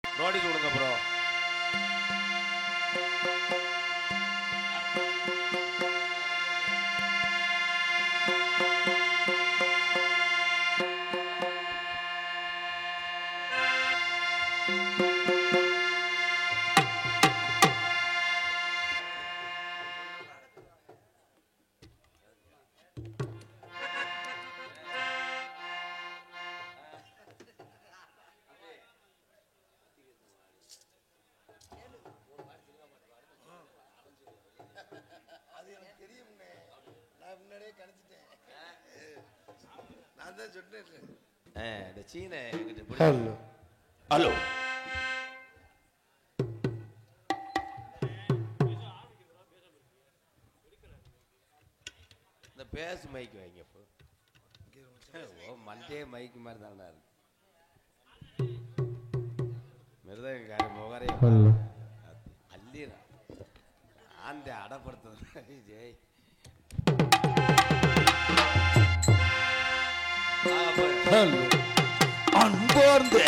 Notice கொடுங்க bro. Hello hello, இந்த பேசு மைக் வைங்க. ஓ மண்டே மைக் மாதிரி தானே இருக்கு. மிருதகாரி முகரே அள்ளிடா அந்த அடப்படுத்துறது. ஜெய் ஹலோ அன்போர்ந்த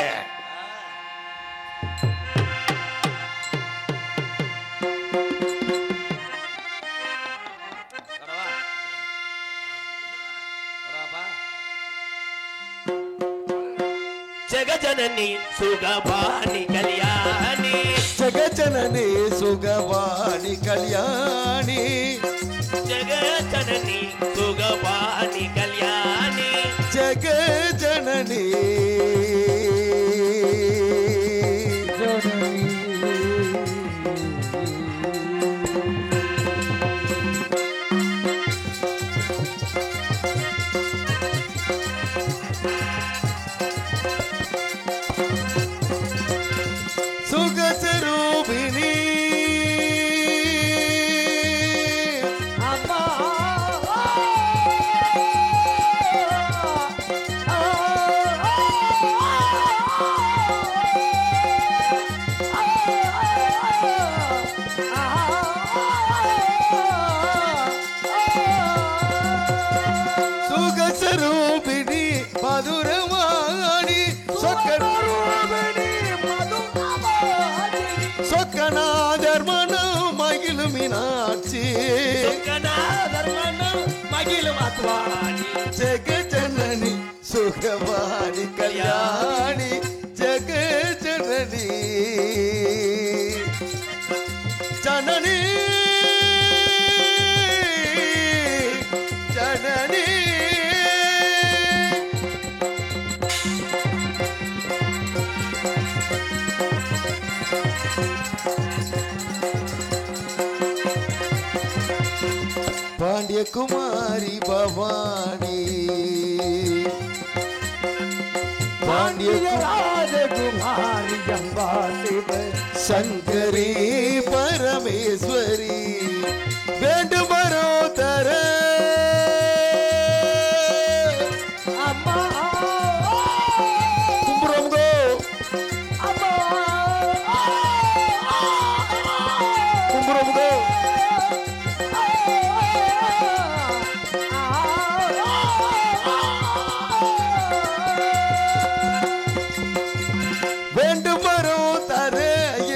ஜெகஜனனி சுகபாணி கல்யாணி, ஜெகஜனனி சுகவாணி கல்யாணி, ஜெகஜனனி சுகபாணி கல்யாணி, ஜெகஜனனி சுகஸ்வரூபிணி அம்மா சுகஸ்வரூபிணி மதுரவாணி சொக்கநாதர் மனம் மகிழு மீனாட்சி, சொக்கநாதர் மனம் மகிழு மாத்வாணி, ஜெகஜனனி சுகவாணி கல்யாணி, ஜெகஜனனி ஜனனி ஜனனி பாண்டியகுமாரி பவானி, பாண்டியராஜகுமாரி அம்பாசிவ சங்கரி பரமேஸ்வரி வேண்டும் வரோ தர அம்மா கும்புறோங்கோ கும்புறோங்கோ வேண்டும் வரும் தர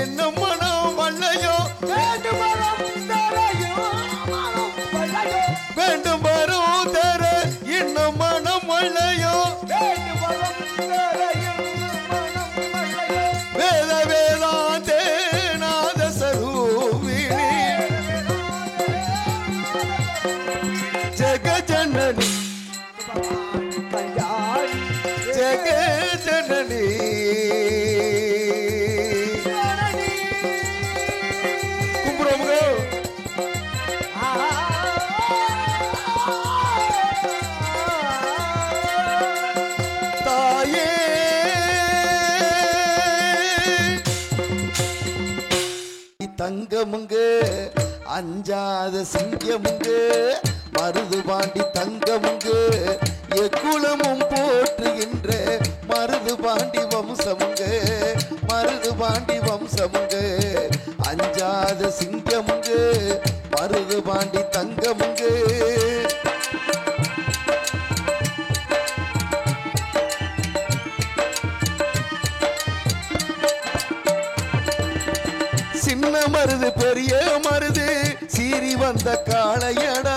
என்னும் மனம் வல்லையோ, வேண்டும் வரும் தர இன்னும் மனம் வல்லையோ, வேத வேதாந்தே நாத சரூபிணி ஜெகஜனனி ஜெகஜனனி கும்புறோமுகோ தாயே தங்கமுங்க அஞ்சாத சிங்கமுங்க மருது பாண்டி தங்கமுங்க எக்குளமும் போற்றுகின்ற மருது பாண்டி வம்சமுங்க, மருது பாண்டி வம்சமுங்க அஞ்சாத சிங்கமுங்க மருது பாண்டி தங்கமுங்க சின்ன மருது பெரிய மருது சீறி வந்த காளையடா,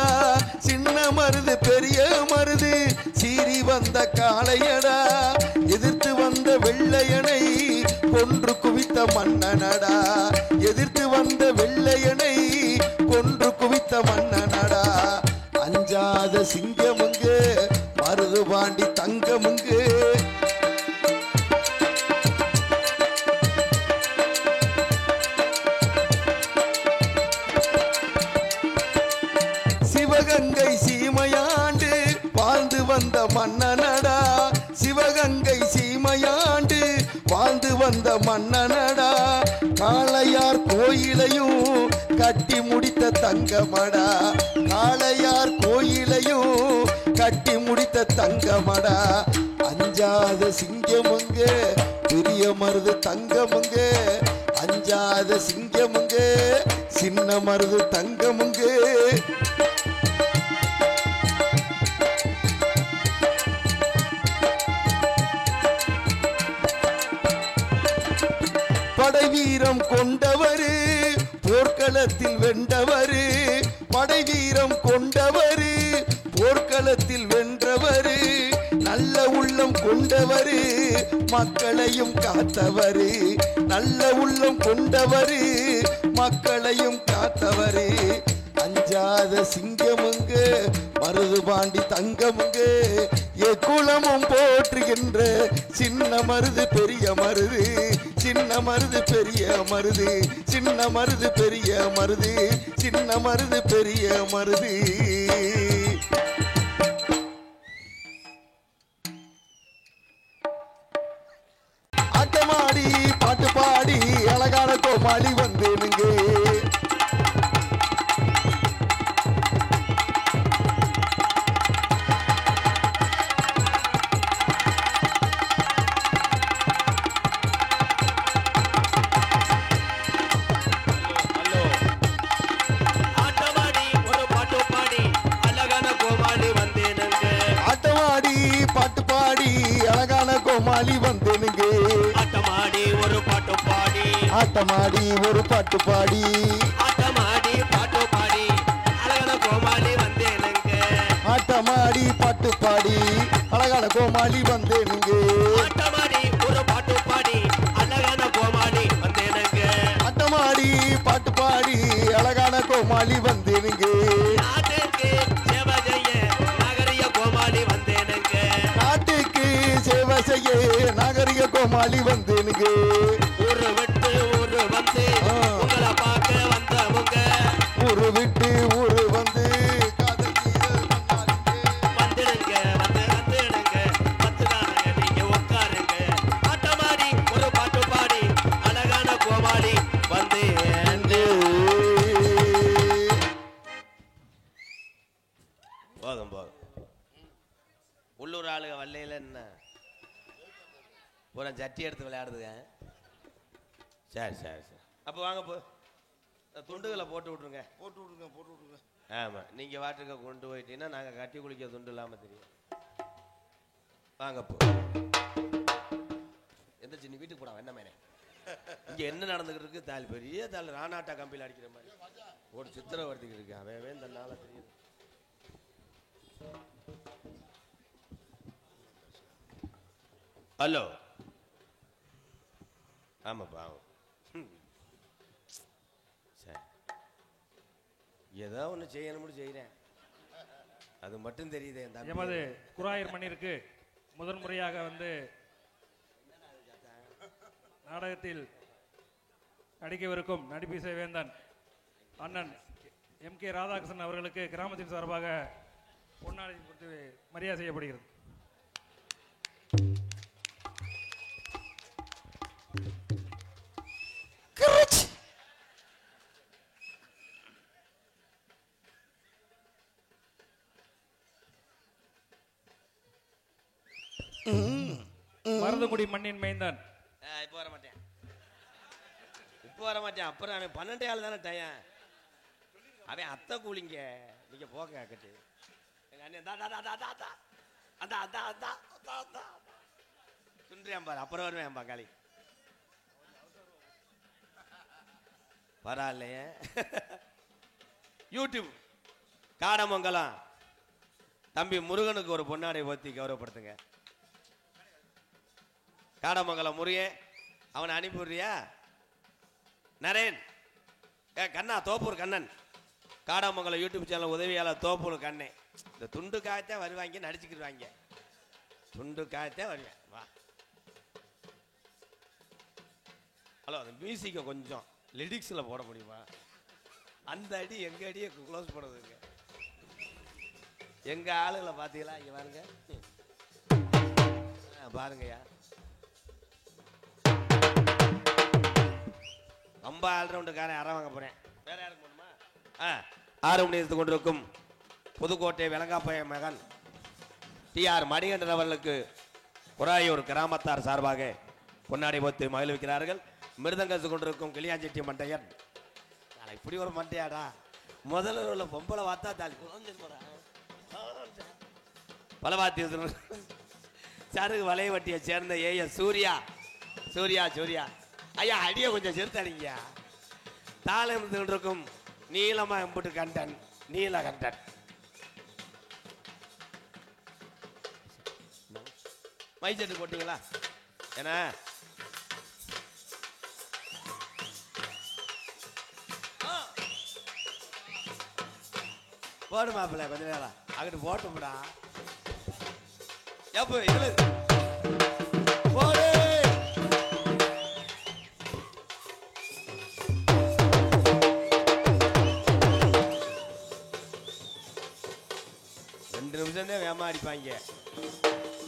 சின்ன மருது பெரிய மருது சீறி வந்த காளையடா, எதிர்த்து வந்த வெள்ளையனை கொன்று குவித்த மன்னனடா, எதிர்த்து வந்த வெள்ளையனை கொன்று குவித்த மன்னனடா. அஞ்சாத சிங்கமுங்கு மருது பாண்டி தங்கமுங்கு, சிவகங்கை சீமையாண்டு வாழ்ந்து வந்த மன்னனடா, சிவகங்கை சீமையாண்டு வாழ்ந்து வந்த மன்னனடா, காளையார் கோயிலையும் கட்டி முடித்த தங்கமடா, காளையார் கோயிலையும் கட்டி முடித்த தங்கமடா. அஞ்சாத சிங்கமுங்க பெரிய மருது தங்கமுங்க, அஞ்சாத சிங்கமுங்க சின்ன மருது தங்கமுங்க. படை வீரம் கொண்டவரு போர்க்களத்தில் வென்றவரு, படை வீரம் கொண்டவரு போர்க்களத்தில் வென்றவரு, நல்ல உள்ளம் கொண்டவரு மக்களையும் காத்தவரு, நல்ல உள்ளம் கொண்டவரு மக்களையும் காத்தவரு. அஞ்சாத சிங்கமுங்க மருது பாண்டி தங்கமுங்க, எக்குளமும் போற்றுகின்ற சின்ன மருது பெரிய மருது, சின்ன மருது பெரிய மருது, சின்ன மருது பெரிய மருது, சின்ன மருது பெரிய மருது. ஆட்டமாடி பாட்டு பாடி அழகான கோமாளி வந்தேனுங்க, கோமாளி வந்தேனுங்க, ஆட்டமாடி ஒரு பாட்டு பாடி, ஆட்டமாடி ஒரு பாட்டு பாடி, ஆட்டமாடி பாட்டு பாடி அழகான கோமாளி வந்தேனுங்க, ஆட்டமாடி பாட்டு பாடி அழகான கோமாளி வந்தேனுங்க, ஆட்டமாடி ஒரு பாட்டு பாடி அழகான கோமாளி வந்தேனுங்க, ஆட்டமாடி பாட்டு பாடி அழகான கோமாளி வந்தேனுங்க, நாட்டுக்கு சேவை செய்ய நாகரிக கோமாளி வந்தேனுங்க, நாட்டுக்கு சேவை செய்ய நாகரிக கோமாளி வந்தேனுங்க. ஊரு விட்டு ஊரு வந்து உங்களை பார்க்க வந்தவங்க, ஊரு விட்டு ஊரு வந்து காதல் வந்துடுங்க வந்துடுங்க வந்துதானுங்க நீங்க உட்காருங்க, ஆட்டமாடி ஒரு பாட்டு பாடி அழகான கோமாளி வந்து போதும் போதும். உள்ளூர் ஆளுக வல்லையில என்ன பூரா சட்டி எடுத்து விளையாடுதுங்க. சரி சரி சரி, அப்போ வாங்க போ, துண்டுகளை போட்டு விட்ருங்க, போட்டு விடுங்க போட்டு விடுங்க. ஆமாம், நீங்கள் வாட்டுக்க கொண்டு போயிட்டீங்கன்னா நாங்கள் கட்டி குளிக்க துண்டு இல்லாமல் தெரியும். வாங்க போ, எந்த சின்ன வீட்டுக்கு போட என்ன மேனே, இங்கே என்ன நடந்துக்கிட்டு இருக்கு, தால் பெரிய தால் ராணாட்டா கம்பியில் அடிக்கிற மாதிரி ஒரு சித்திரவர்த்திக்கு இருக்கு, அவன் இந்த நாள தெரியுது. ஹலோ, ஆமாப்பா, சரி, ஏதோ ஒன்று செய்யணும்னு செய்கிறேன், அது மட்டும் தெரியுது. எமது குராயர் மண்ணிற்கு முதன்முறையாக வந்து நாடகத்தில் நடிக்கவிருக்கும் நடிப்பிசை வேந்தன் அண்ணன் MK ராதாகிருஷ்ணன் அவர்களுக்கு கிராமத்தின் சார்பாக பொன்னாடை கொடுத்து மரியாதை செய்யப்படுகிறது. மருதங்குடி மண்ணின் மைந்தான். இப்போ வர மாட்டேன், இப்போ வர மாட்டேன். அப்புறம் அவன் 12 ஆள் தானே டயம், அவன் அத்தை கூலிங்க. நீங்க போக கட்டு எங்க அண்ணன் துன்றியான் பாரு, அப்புறம் வருவேன் பங்காளி. பரவாயில்லையே. யூடியூப் காடமங்கலம் தம்பி முருகனுக்கு ஒரு பொன்னாடை போத்தி கௌரவப்படுத்துங்க. காடமங்கலம் முருகன் அவனை அனுப்பிடுறியா? நரேன் கண்ணா தோப்பூர் கண்ணன் காடமங்கலம் யூடியூப் சேனல் உதவியாளர் தோப்பூர் கண்ணன். இந்த துண்டு காயத்தான் வருவாங்க, நடிச்சுக்கிடுவாங்க. துண்டு காயத்தான் வருவேன். வா. ஹலோ, அந்த மியூசிக்கை கொஞ்சம் லிரிக்ஸில் போட முடியுமா? அந்த அடி எங்கள் அடியை க்ளோஸ் பண்ணுறதுங்க. எங்கள் ஆளுகளை பார்த்தீங்களா? இங்கே பாருங்க, பாருங்கய்யா. ரொம்ப ஆல்ரவுண்டுக்காரன் அரை வாங்க போகிறேன். வேற யாருக்கு போகணுமா? ஆறு மணி எடுத்து கொண்டிருக்கும் புதுக்கோட்டை வெலங்காப்பைய மகன் TR மணிகண்டன் அவர்களுக்கு குராயூர் கிராமத்தார் சார்பாக பொன்னாடை போத்து மகிழ்விக்கிறார்கள். மிருதங்கத்து கொண்டிருக்கும் கிளியாஞ்செட்டி மண்டையன். இப்படி ஒரு மண்டையாடா, முதல்ல உள்ள பொம்பளை பார்த்தா தாலி பலவாத்தி சருகு வளைவட்டியை சேர்ந்த AS சூர்யா. சூர்யா சூர்யா ஐயா, அடியை கொஞ்சம் சிறுத்தடிங்க. தாளம் இருக்கும் நீளமா எம்புட்டு கண்டன் நீலகண்டன். மைச்செட்டு போட்டீங்களா? ஏன்னா போடு மாப்பிள்ள, கொஞ்ச நேரம் அங்கிட்டு போட்டுடா. எப்போ இதுல போடு. நிமிஷம் தான் வேமா அடிப்பாங்க.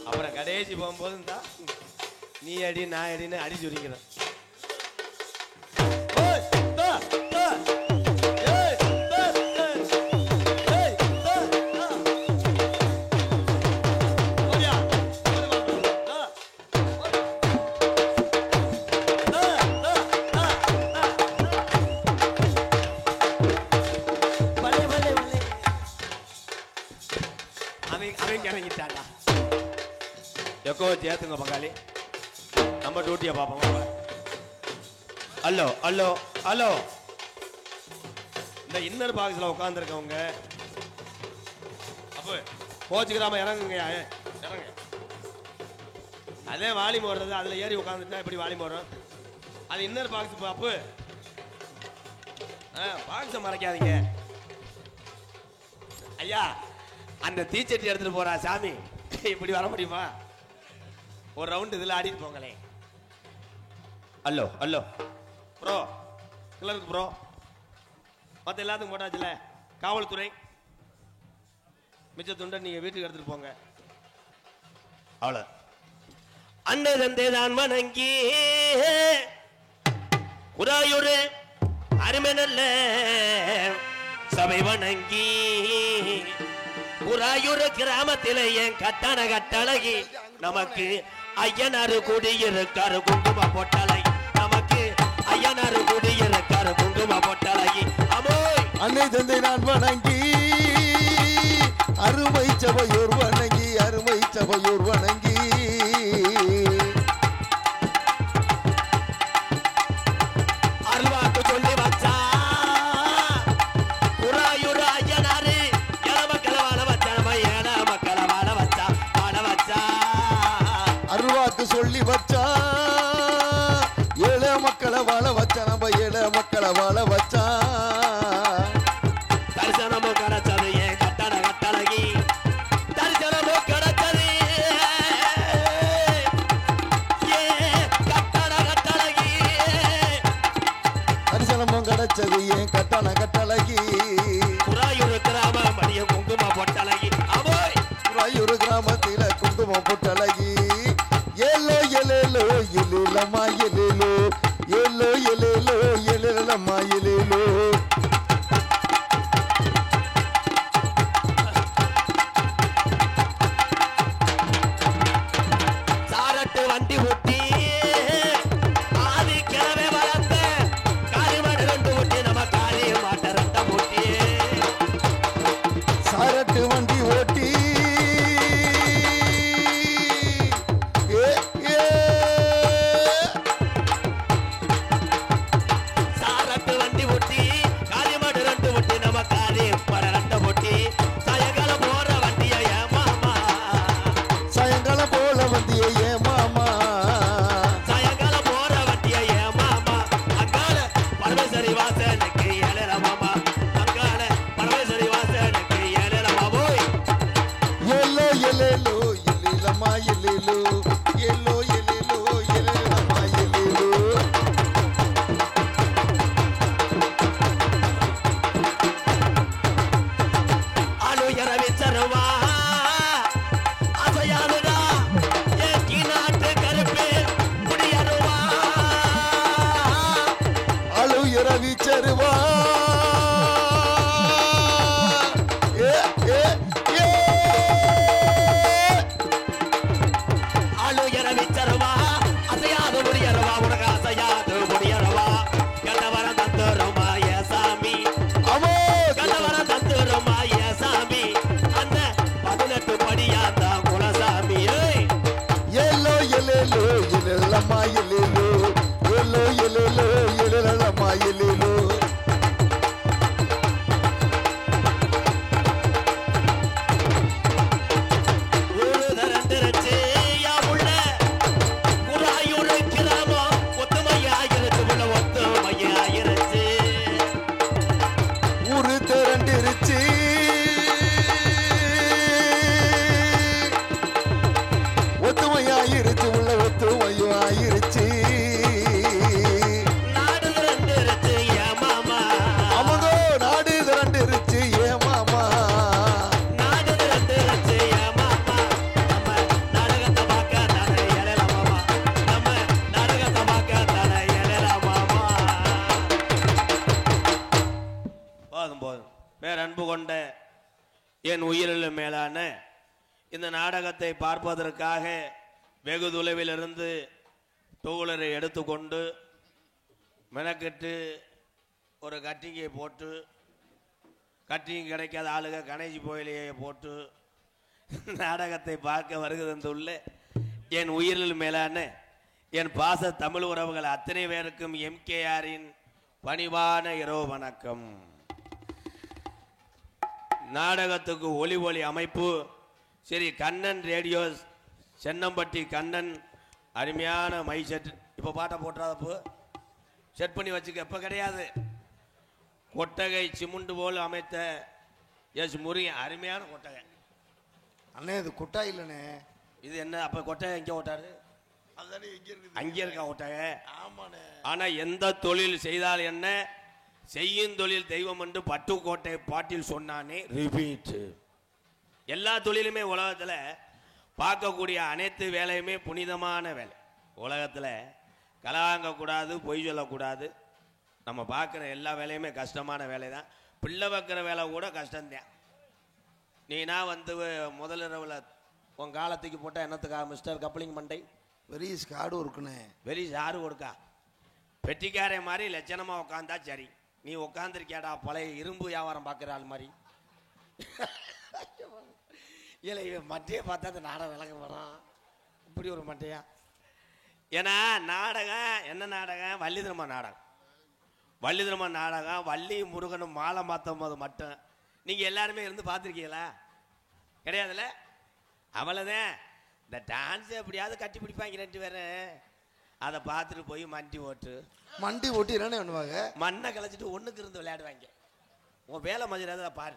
அப்புறம் கடைசி போகும்போது தான் நீ அடி நான் அடின்னு அடி சுரிக்கிறேன். எக்கோ சேர்த்துங்க பங்காளி, நம்ம டியூட்டியை பார்ப்போம். ஹலோ ஹலோ ஹலோ, இந்த இன்னர் பாக்ஸில் உட்காந்துருக்கவங்க அப்போ கோச்சுக்கிறாம இறங்குங்க, இறங்க. அதே வாலிம் ஓடுறது, அதில் ஏறி உட்காந்துட்டா எப்படி வாலிம் ஓடுறோம்? அது இன்னர் பாக்ஸ் பாப்பு. பாக்ஸை மறைக்காதீங்க ஐயா. அந்த தீச்சட்டி எடுத்துட்டு போறா சாமி, இப்படி வர முடியுமா? ஒரு ரவுண்ட் இதில் ஆடிட்டு போங்களே. ஹலோ ஹலோ ப்ரோ, கிளருக்கு ப்ரோ, மற்ற எல்லாத்துக்கும் போட்டாச்சுல. காவல்துறை மிச்ச துண்டை நீங்க வீட்டுக்கு எடுத்துட்டு போங்க. அவ்வளோ. அண்ணன் தந்தை தான் வணங்கி குராயூர் அருமை நல்ல சபை வணங்கி குராயூர் கிராமத்திலே என் கட்டண கட்டழகி நமக்கு ஐயனாரு குடியிருக்காரு குங்கும பொட்டலை. நமக்கு ஐயனாரு குடியிருக்காரு குங்கும பொட்டலை. அமோய் அன்னை தந்தை நான் வணங்கி அருமை சபையோர் வணங்கி அருமை சபையோர் வணங்கி அருள்வாக்கு சொல்லி வச்சா குராயூர் ஐயனாரு ஏழ மக்களை வாழ வச்சா, நம்ம ஏழ மக்களை வாழ வச்சா வாழ வச்சா. அருள்வாக்கு சொல்லி வச்சா, ஏழை மக்களை வாழ வச்சா, நம்ம ஏழை மக்களை வாழ வச்சா. தரிசனமும் கிடைச்சது ஏன் கட்டண கட்டழகி, தரிசனமும் கிடைச்சது ஏன் கட்டண கட்டழகி, தரிசனமும் கிடைச்சது ஏன் கட்டண கட்டழகி. குராயூர் கிராம மணிய குங்கும பொட்டழகி. அமோய் குராயூர் கிராமத்தில குங்கும பொட்டழகி. ஏலோ எலேலோ எலேலம்மா எலேலோ, ஏலோ எலேலோ எலேலம்மா எலேலோ. சாரட்டு வண்டி ஊட்டி ஆதி கிழமை வளர்ந்த காளி மாட்டு ரெண்டு ஊட்டி, நம்ம காளி மாட்ட ரெண்ட ஊட்டி. அன்பு கொண்ட என் உயிரிலும் மேலான இந்த நாடகத்தை பார்ப்பதற்காக வெகு தொலைவிலிருந்து டூவீலரை எடுத்துக்கொண்டு மெனக்கெட்டு ஒரு கட்டிங்கை போட்டு கட்டிங் கிடைக்காத ஆளுக கணேசி கோயிலையே போட்டு நாடகத்தை பார்க்க வருகிறதுள்ள என் உயிரில் மேலான என் பாச தமிழ் உறவுகள் அத்தனை பேருக்கும் எம்கேஆரின் பணிவான இரவு வணக்கம். நாடகத்துக்கு ஒளி அமைப்பு சரி கண்ணன் ரேடியோஸ் சென்னம்பட்டி கண்ணன் அருமையான மை செட். இப்போ பாட்டை போட்டுறாதப்போ செட் பண்ணி வச்சுக்க. இப்போ கிடையாது. கொட்டகை சிமுண்டு போல் அமைத்த எஸ் முருகன் அருமையான கொட்டகை. அண்ணே இது கொட்டா இல்லைண்ணே. இது என்ன அப்போ கொட்டகை எங்கே ஓட்டாரு? அங்கே இருக்கா கொட்டகை? ஆமாண்ணே. ஆனால் எந்த தொழில் செய்தால் என்ன செய்யும் தொழில் தெய்வம் என்று பட்டுக்கோட்டை பாட்டில் சொன்னானே ரிப்பீட். எல்லா தொழிலுமே உலகத்தில் பார்க்கக்கூடிய அனைத்து வேலையுமே புனிதமான வேலை. உலகத்தில் கலாங்கக்கூடாது, பொய் சொல்லக்கூடாது. நம்ம பார்க்குற எல்லா வேலையுமே கஷ்டமான வேலை தான். பிள்ளை வைக்கிற வேலை கூட கஷ்டம்தான். நீனா வந்து முதலிரவில் உன் காலத்துக்கு போட்டால் என்னத்துக்கா மிஸ்டர் கப்ளிங் மண்டை வெரி ஸ்காடு இருக்குண்ணே. வெரி சாரு கொடுக்கா பெட்டிக்காரே மாதிரி லட்சணமாக உட்காந்தா சரி. நீ உட்காந்துருக்கியாடா பழைய இரும்பு வியாபாரம் பார்க்குற ஆள் மாதிரி. இல்லை இவன் மட்டையை பார்த்தா அந்த நாடகம் விளங்க போகிறான். இப்படி ஒரு மட்டையா? ஏன்னா நாடகம் என்ன நாடகம்? வள்ளி திரும்ப நாடகம். வள்ளி திரும்ப நாடகம் வள்ளி முருகனும் மாலை மாற்றும் போது மட்டும் நீங்கள் எல்லாருமே இருந்து பார்த்துருக்கீங்களா? கிடையாதுல்ல. அவ்வளோதான். இந்த டான்ஸ் எப்படியாவது கட்டி பிடிப்பாங்க ரெண்டு பேரும். அதை பார்த்துட்டு போய் மண்டி ஓட்டு என்னென்ன பண்ணுவாங்க? மண்ணை கலைச்சிட்டு ஒன்றுக்கு இருந்து விளையாடுவாங்க. உன் வேலை மதியாத பாரு.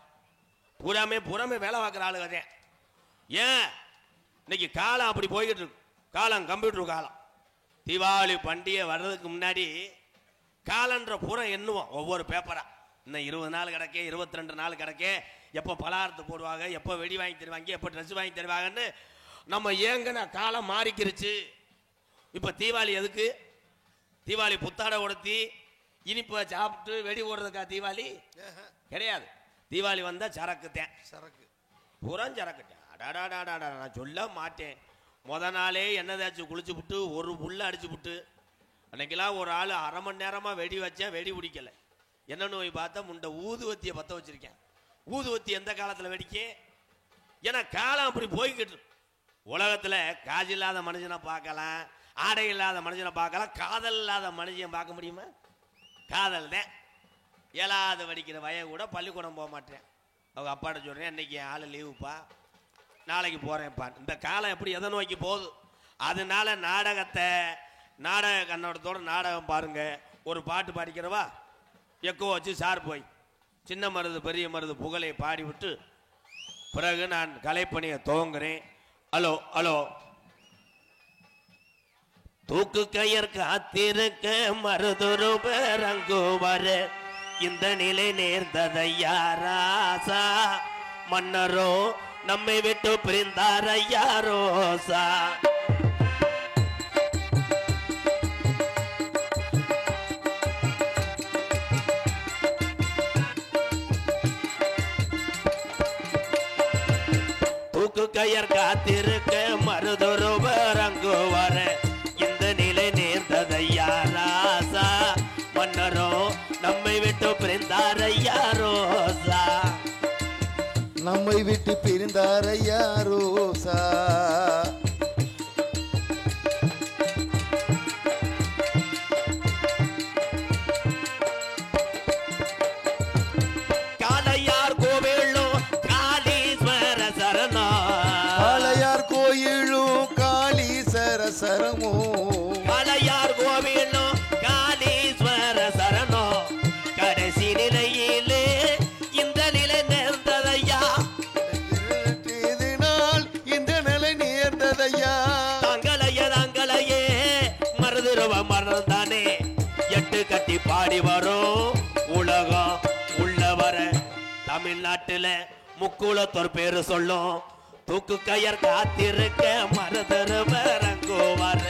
புறமே வேலை பார்க்குற ஆளுங்க. ஏன் இன்னைக்கு காலம் அப்படி போய்கிட்டு இருக்கு. காலம் கம்ப்யூட்டர் காலம். தீபாவளி பண்டிகை வர்றதுக்கு முன்னாடி காலன்ற புறம் எண்ணுவோம் ஒவ்வொரு பேப்பரா. இன்னும் 20 நாள் கிடக்கே, 22 நாள் கிடக்கே, எப்போ பலகாரத்து போடுவாங்க, எப்போ வெடி வாங்கி தருவாங்க, எப்போ ட்ரெஸ் வாங்கி தருவாங்கன்னு நம்ம ஏங்கன காலம் மாறிக்கிருச்சு. இப்போ தீபாவளி எதுக்கு? தீபாவளி புத்தாடை உடுத்தி இனிப்பை சாப்பிட்டு வெடி ஓடுறதுக்கா தீபாவளி? கிடையாது. தீபாவளி வந்தால் சரக்குத்தேன். சரக்கு புறம் சரக்குத்தேன். அடாடாடாடா நான் சொல்ல மாட்டேன். முத நாளே எண்ணெய் தேய்ச்சி குளிச்சு விட்டு ஒரு புல்லை அடிச்சு விட்டு அன்னைக்கெல்லாம் ஒரு ஆள் 1/2 மணி நேரமாக வெடி வச்சேன், வெடி பிடிக்கல. என்னன்னு போய் பார்த்தா முண்டை ஊதுவத்தியை பற்ற வச்சிருக்கேன். ஊதுவத்தி எந்த காலத்தில் வெடிக்க? ஏன்னா காலம் அப்படி போய்கிட்டு. உலகத்தில் காசு இல்லாத மனுஷனை பார்க்கலாம், ஆடை இல்லாத மனுஷனை பார்க்கலாம், காதல் இல்லாத மனுஷன் பார்க்க முடியுமா? காதல் தான். 7வது படிக்கிற வயது கூட பள்ளிக்கூடம் போக மாட்டேன். அவங்க அப்பாட்ட சொல்கிறேன், இன்னைக்கு என் ஆள் லீவுப்பா, நாளைக்கு போகிறேன்ப்பா. இந்த காலம் எப்படி எதை நோக்கி போகுது? அதனால நாடக கண்ணோட்டத்தோட நாடகம் பாருங்க. ஒரு பாட்டு பாடிக்கிறவா? எக்கோ வச்சு சார் போய் சின்ன மருது பெரிய மருது புகழை பாடிவிட்டு பிறகு நான் கலைப்பணியை துவங்குறேன். Hello hello. தூக்கு கயர் காத்திருக்க மருதுரு பேரங்குவர இந்த நிலை நேர்ந்ததையா ராசா, மன்னரோ நம்மை விட்டு பிரிந்தாரையா ரோசா. தூக்கு கயர் காத்திருக்க மருதொரு வரங்கு வர இந்த நிலை நேர்ந்ததையா ராசா, மன்னரோ நம்மை விட்டு பிரிந்தாரையா ரோசா. நம்மை விட்டு பிரிந்தாரையா ரோசா. காளையார் கோவிலும் காளீஸ்வர சரணம், காளையார் கோயிலும் காளீஸ்வர சரமோ, காளையார் கோவிலும் காளீஸ்வர சரணம். கடைசி நிலையிலே இந்த நிலை நேர்ந்ததையா, இந்த நிலை நேர்ந்ததையா. தாங்களையே மருதுருவ மறந்தானே 8 கட்டி பாடி வரும் உலகம் உள்ளவர. தமிழ்நாட்டுல முக்குளத்தோர் பேரு சொல்லும். தூக்கு கயர் காத்திருக்க மருதுருவ ரங்குவார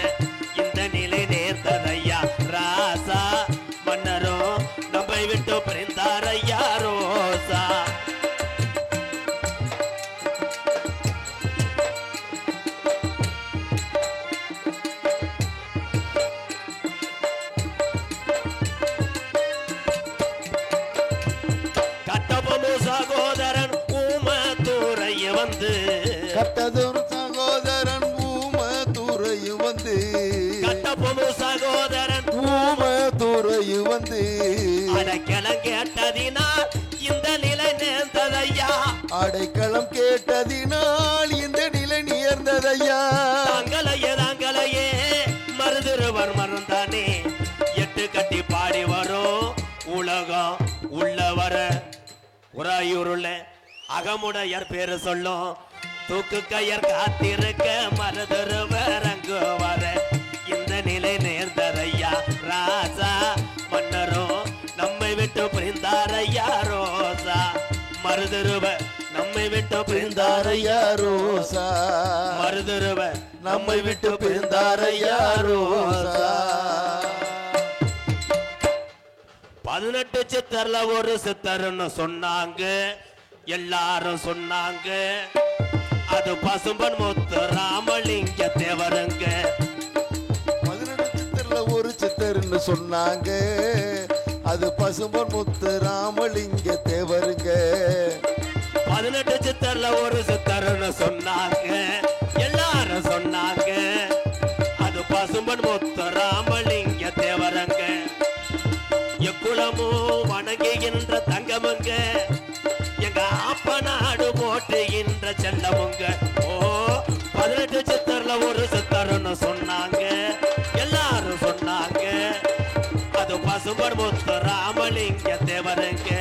இந்த நிலை நேர்ந்ததையா ராசா, மன்னரோ நம்மை விட்டு பிரிந்தாரையா ரோசா. வந்து கட்டதொரு சகோதரன் ஊம துறையும் வந்து கட்டபொம்மு சகோதரன் ஊம துறையும் வந்து அடைக்கலம் கேட்டதினால் இந்த நிலை நேர்ந்ததையா அடைக்கலம் கேட்டதினால் இந்த நிலை நேர்ந்ததையா தாங்களையே மருதுருவர் மருந்தானே எட்டு கட்டி பாடி வரும் உலகம் உள்ளவர உராயூருள்ள அகமுடையர் பேரு சொல்லும் தூக்கு கயர் காத்திருக்க மருதுருவர் அங்கு வர இந்த நிலை நேர்ந்ததையா ராசா மன்னரும் நம்மை விட்டு பிரிந்தாரையா ரோசா மருதுருவர் நம்மை விட்டு பிரிந்தாரையா ரோசா மருதுருவர் நம்மை விட்டு பிரிந்தாரையா ரோசா 18 சித்தர்ல ஒரு சித்தர்னு சொன்னாங்க எல்லாரும் சொன்னாங்க அது பசும்பன் முத்து ராமலிங்க தேவருங்க 18 சித்தர்ல ஒரு சித்தர்னு சொன்னாங்க அது பசும்பன் முத்து ராமலிங்க தேவருங்க 18 சித்தர்ல ஒரு சித்தர்னு சொன்னாங்க எல்லாரும் சொன்னாங்க அது பசும்பன் முத்து ராமலிங்க தேவருங்க எக்குளமும் வணங்குகின்ற தங்கமுங்க எங்க அப்ப நாடு போட்டுகின்ற செல்லமுங்க ஓ 18 சித்தர்ல ஒரு சித்தர்னு சொன்னாங்க எல்லாரும் சொன்னாங்க அது பசும்பன் முத்து ராமலிங்க தேவருங்க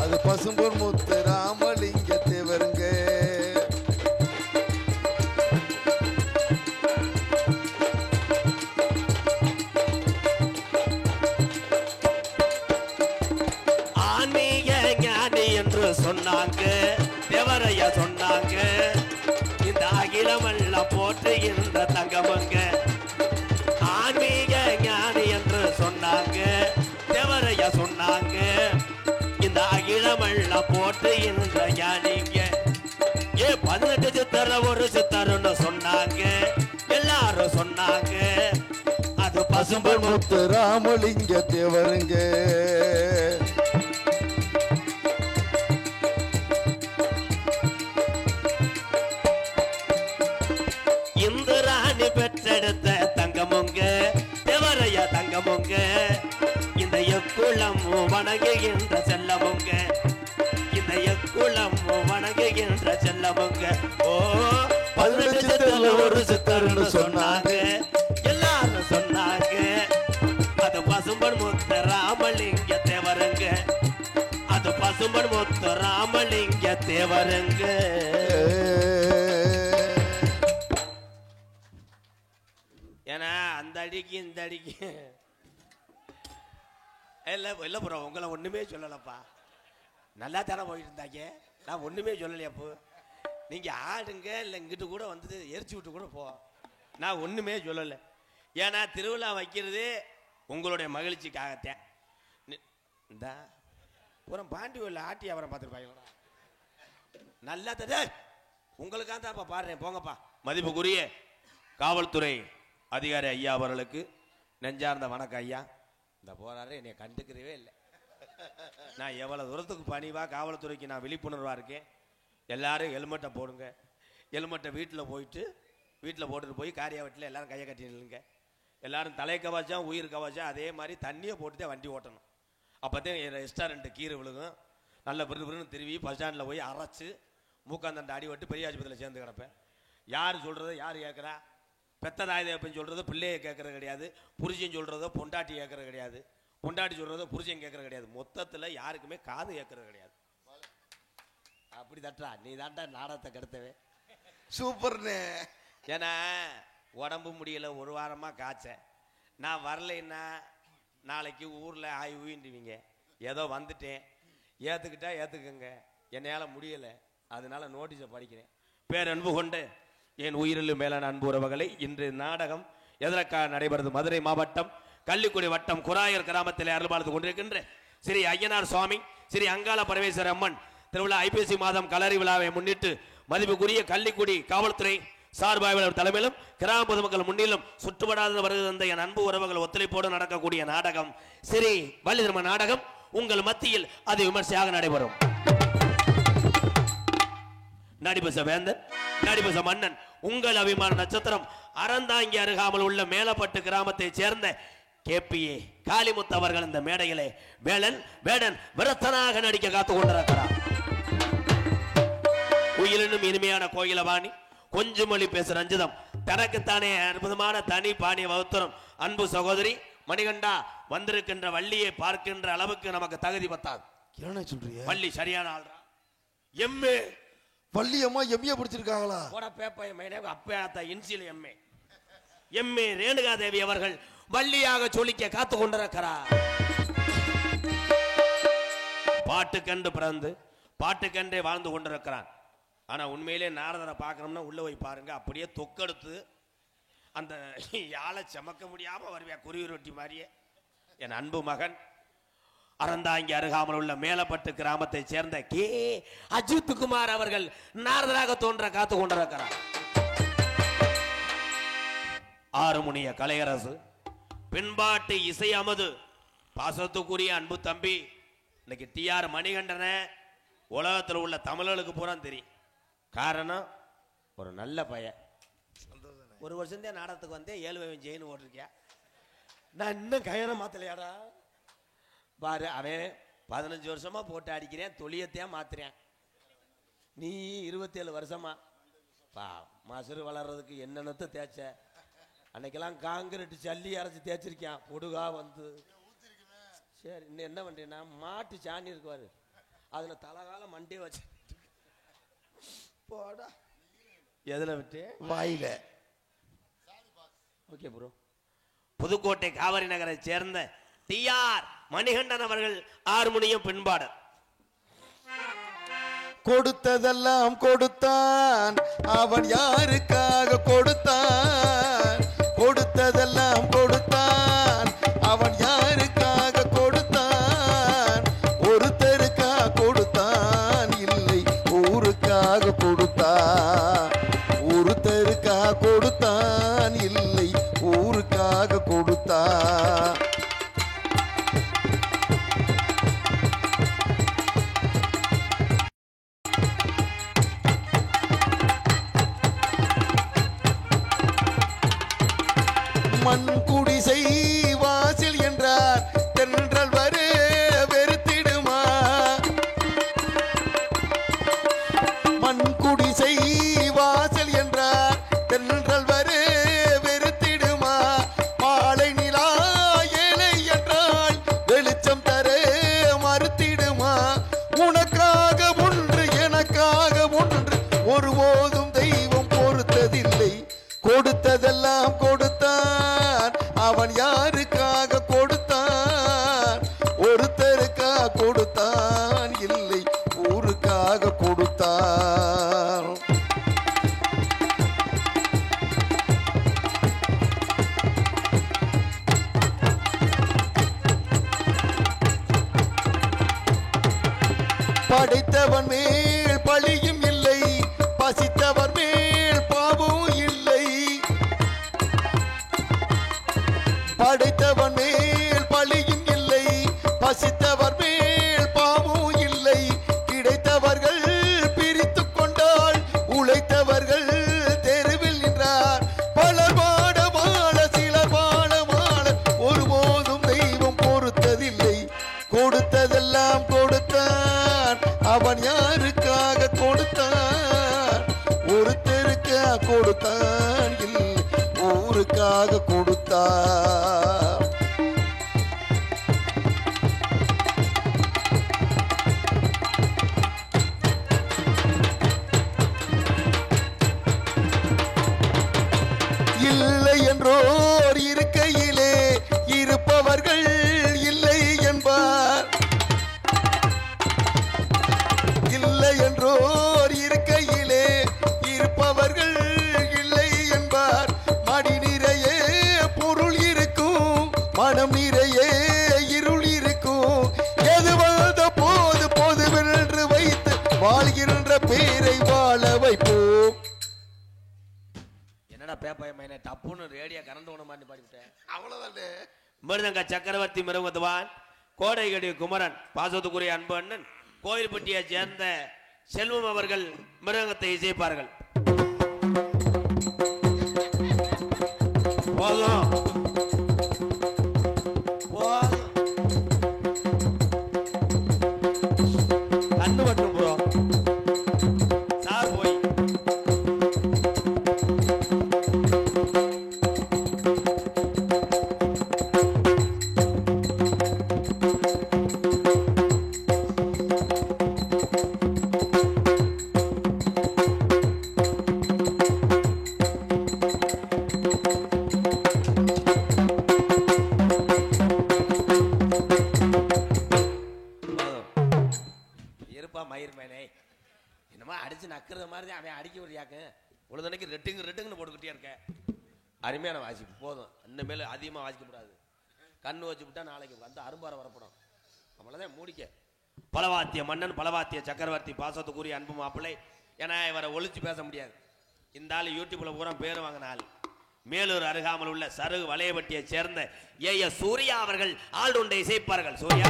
அது பசும்பொன் முத்து ராமலிங்க தேவருங்க ஆன்மீக ஞானி என்று சொன்னாங்க தேவரையா சொன்னாங்க இந்த அகிலமெல்லாம் போற்றுகின்ற தங்கமங்க ஆன்மீக ஞானி என்று சொன்னாங்க தேவரையா சொன்னாங்க இந்த அகிலமெல்லாம் போற்றுகின்ற ஞானிங்க 18 சித்தர்ல ஒரு சித்தர்னு சொன்னாங்க எல்லாரும் சொன்னாங்க அது பசும்பொன் முத்து ராமலிங்க தேவருங்க இந்திராணி பெற்றெடுத்த தங்கமுங்க தேவரையா தங்கமுங்க இந்த எக்குளம் வணங்குகின்ற செல்லமுங்க இந்த எக்குளம் வணங்குகின்ற செல்லமுங்க ஓ 18 சித்தர்ல ஒரு சித்தர்னு சொன்னாங்க எல்லாரும் சொன்னாங்க அது பசும்பன் முத்து ராமலிங்க தேவருங்க அது பசும்பன் முத்து ராமலிங்க தேவருங்க ஏன்னா அந்த அடிக்கு இந்த அடிக்கு இல்ல ப்ரோ உங்களை ஒண்ணுமே சொல்லலப்பா நல்லா தானே போயிட்டு இருந்தாங்க நான் ஒண்ணுமே சொல்லலையாப்போ நீங்க ஆடுங்க இல்லை இங்கிட்டு கூட வந்து எரிச்சு விட்டு கூட போ நான் ஒண்ணுமே சொல்லலை ஏன்னா திருவிழா வைக்கிறது உங்களுடைய மகிழ்ச்சிக்காகத்தான் இந்த பூரா பாண்டி ஊரில் ஆட்டி அவரை பார்த்துருப்பாங்களா நல்லா தடை உங்களுக்காக தான் பாடுறேன் போங்கப்பா மதிப்புக்குரிய காவல்துறை அதிகாரி ஐயா அவர்களுக்கு நெஞ்சார்ந்த வணக்கம் ஐயா இந்த போறாரு என்னை கண்டுக்கிறவே இல்லை நான் எவ்வளவு தூரத்துக்கு பணிவா காவல்துறைக்கு நான் விழிப்புணர்வா இருக்கேன் எல்லாரும் ஹெல்மெட்டை போடுங்க ஹெல்மெட்டை வீட்டில் போட்டுட்டு போய் காரியாவட்டில் எல்லாரும் கையை கட்டி நில்லுங்க எல்லாரும் தலை கவச்சம் உயிர் கவச்சம் அதே மாதிரி தண்ணியை போட்டுதான் வண்டி ஓட்டணும் அப்போதான் ரெஸ்டாரண்ட்டு கீரை விழுகும் நல்ல விருதுன்னு திரும்பி பஸ் ஸ்டாண்டில் போய் அரைச்சு மூக்காந்தண்டை அடி விட்டு பெரிய ஆஸ்பத்திரியில் சேர்ந்து கிடப்பேன் யார் சொல்கிறத யார் கேட்குறா பெத்த தாய் தேப்பன் சொல்கிறத பிள்ளையை கேட்கறது கிடையாது புருஷன் சொல்கிறதோ பொண்டாட்டி கேட்கறது கிடையாது பொண்டாட்டி சொல்கிறதோ புருஷன் கேட்கறது கிடையாது மொத்தத்தில் யாருக்குமே காது கேட்கறது கிடையாது அப்படி தட்டா நீ தாண்டா நாடகத்தை கெடுத்தவே சூப்பர்னே ஏன்னா உடம்பு முடியல ஒரு வாரமாக காய்ச்ச நான் வரலைன்னா நாளைக்கு ஊரில் ஆய்வுன்றுவீங்க ஏதோ வந்துட்டேன் ஏற்றுக்கிட்டா ஏற்றுக்குங்க என்னையால் முடியலை அதனால நோட்டீஸை படிக்கிறேன் பேரன்பு கொண்டு என் உயிரிலும் மேலான அன்பு உறவுகளை இன்று நாடகம் எதற்காக நடைபெறுது மதுரை மாவட்டம் கள்ளிக்குடி வட்டம் குராயர் கிராமத்தில் அருள்பாலித்துக் கொண்டிருக்கின்ற ஸ்ரீ ஐயனார் சுவாமி ஸ்ரீ அங்காள பரமேஸ்வர அம்மன் திருவிழா ஐப்பசி மாதம் கலரி விழாவை முன்னிட்டு மதிப்புக்குரிய கள்ளிக்குடி காவல்துறை சார்பாய்வாளர் தலைமையிலும் கிராம பொதுமக்கள் முன்னிலும் சுற்றுப்படாத வருகின்ற என் அன்பு உறவுகள் ஒத்துழைப்போடு நடக்கக்கூடிய நாடகம் ஸ்ரீ வள்ளி திருமண நாடகம் உங்கள் மத்தியில் அது விமர்சையாக நடைபெறும். நடிபச வேந்தன் நடிபச மன்னன் உங்கள் அபிமான நட்சத்திரம் அறந்தாங்கி அருகாமல் உள்ள மேலப்பட்டு கிராமத்தை சேர்ந்த கேபிஏ காளிமுத்து அவர்கள் இந்த மேடையிலே வேடன் விரத்தனாக நடிக்க காத்துக் கொண்டிருக்கிறார். உயிரினும் இனிமையான கோயிலவாணி கொஞ்சம் மொழி பேச ரஞ்சிதம் தனக்குத்தானே அற்புதமான தனி பாணிய வகுத்தரம் அன்பு சகோதரி மணிகண்டா வந்திருக்கின்ற வள்ளியை பார்க்கின்ற அளவுக்கு நமக்கு தகுதி பத்தாது. என்ன சொல்றீங்க? வள்ளி சரியான ஆள்ரா. எம்ஏ வள்ளி அம்மா எம்ஏ படிச்சிருக்காங்களா? போட பேப்பை மைனே அப்பா இன்சில் எம்ஏ ரேணுகா தேவி அவர்கள் வள்ளியாக சொல்லிக்க காத்து கொண்டிருக்கிறார். பாட்டுக்கண்டு பிறந்து பாட்டுக்கண்டே வாழ்ந்து கொண்டிருக்கிறான். ஆனா உண்மையிலே நாரதரை பார்க்கணும்னா உள்ள போய் பாருங்க, அப்படியே தொக்கெடுத்து அந்த யாழை சமக்க முடியாம வருவியா குருவி ரொட்டி மாதிரியே. என் அன்பு மகன் அறந்தாங்கி அருகாமல் உள்ள மேலப்பட்டு கிராமத்தை சேர்ந்த கே அஜித் குமார் அவர்கள் நாரதராக தோன்ற காத்து கொண்டிருக்கிறார். ஆறுமுனிய கலையரசு பின்பாட்டு இசை அமது பாசத்துக்குரிய அன்பு தம்பி இன்னைக்கு டிஆர் மணிகண்டன உலகத்தில் உள்ள தமிழர்களுக்கு பூரா தெரியும். காரணம் ஒரு நல்ல பையன். ஒரு வருஷம் தான் நாடகத்துக்கு வந்து 7 ஜெயின் ஓட்டிருக்கியா. நான் இன்னும் கயனை மாத்தலையாடா பாரு. அவன் 15 வருஷமா போட்டு அடிக்கிறேன், தொழியத்தையும் மாத்துறேன். நீ 27 வருஷமா பா மசுறு வளர்றதுக்கு என்னென்னத்தை தேய்ச்ச. அன்னைக்கெல்லாம் காங்கிரீட் சல்லி அரைச்சி தேய்ச்சிருக்கேன் பொடுகா வந்து. சரி இன்னும் என்ன பண்றேன்னா மாட்டு சாணி இருக்குவாரு அதுல தலகால மண்டே வச்சு போடா. எதுல விட்டு? வாயில. Okay bro. புதுக்கோட்டை காவிரி நகரை சேர்ந்த டிஆர் மணிகண்டன் அவர்கள் ஆறுமுனியம் பின்பாடர். கொடுத்ததெல்லாம் கொடுத்தான் அவன் யாருக்காக கொடுத்தான்? கொடுத்ததெல்லாம் கொடுத்தான் அவன் யாருக்காக கொடுத்தான்? ஒருத்தருக்கா கொடுத்தான் இல்லை ஊருக்காக கொடுத்தான். ஒருத்தருக்கா கொடுத்தான் இல்லை ஊருக்காக கொடுத்தான். மண் குடிசை வாசல் என்றார் தென்றல் வர வெறுத்திடுமா? மண் குடிசை வாசல் என்றார் தென்றல் வர வெறுத்திடுமா? மாலை நிலா ஏழை என்றால் வெளிச்சம் தர மறுத்திடுமா? உனக்காக ஒன்று எனக்காக ஒன்று ஒருபோதும் தெய்வம் பொறுத்ததில்லை. கொடுத்ததெல்லாம் கொடுத்தான் அவன் யாருக்காக கொடுத்தான்? ஒருத்தருக்கா கொடுத்தான் இல்லை ஊருக்காக கொடுத்தான். படைத்தவன் மேல் பழியும் இல்லை பசித்தவர் மேல் பாவம் இல்லை. படைத்தவன் மேல் பழியும் இல்லை பசித்தவர் மேல் பாவம் இல்லை. கிடைத்தவர்கள் பிரித்து கொண்டால் உழைத்தவர்கள் தெருவில் நின்றார். பலர் வாட வாழ சிலர் வாழ வாழ ஒருபோதும் தெய்வம் பொறுத்ததில்லை. கொடுத்ததெல்லாம் கொடுத்தான் அவன் யாருக்காக கொடுத்தான்? ஒருத்தருக்கா கொடுத்தான் இல்லை ஊருக்காக கொடுத்தான். இல்லை என்றோர் இருக்கையிலே இருப்பவர்கள் இல்லை என்பார். இல்லை என்றோர் இருக்கையிலே இருப்பவர்கள் இல்லை என்பார். மடி நிறைய பொருள் இருக்கும் மனம் நிறைய இருள் இருக்கும். எது வந்த போது பொதுவென்று வைத்து வாழ்கின்ற பேரை வாழ வைப்போம். என்னடா பேப்பாய மைனே டப்புன்னு ரேடியோ கரண்ட் ஒண்ணு மாட்டி பாடிவிட்டேன். அவ்வளவுதானே. மிருதங்க சக்கரவர்த்தி மிருகத்துவான் கோடைகடி குமரன் பாசத்துக்குரிய அன்பு அண்ணன் கோயில்பட்டியை சேர்ந்த செல்வம் அவர்கள் மிருகத்தை இசைப்பார்கள். போதும் போதும், கண்ணு மட்டும் ப்ரோ சார் போய் நக்கிறது மாதிரி அவன் அடிக்க விடுறியாக்கு பொழுதுனைக்கு ரெட்டுங்கன்னு போட்டுக்கிட்டே இருக்க. அருமையான வாசிப்பு போதும், இன்னும் மேலே அதிகமாக வாசிக்கப்படாது. கண்ணு வச்சு விட்டா நாளைக்கு வந்து அரும்பாறை வரப்படும். நம்மளதான் மூடிக்க. பலவாத்திய மன்னன், பலவாத்திய சக்கரவர்த்தி, பாசத்துக்குரிய அன்பு மாப்பிள்ளை. ஏன்னா இவரை ஒழிச்சு பேச முடியாது. இந்த ஆள் யூடியூப்ல பூரா பேர் வாங்கின ஆள். மேலூர் அருகாமல் உள்ள சருகு வளையப்பட்டியை சேர்ந்த ஏ சூர்யா அவர்கள் ஆள்டொண்டை இசைப்பார்கள். சூர்யா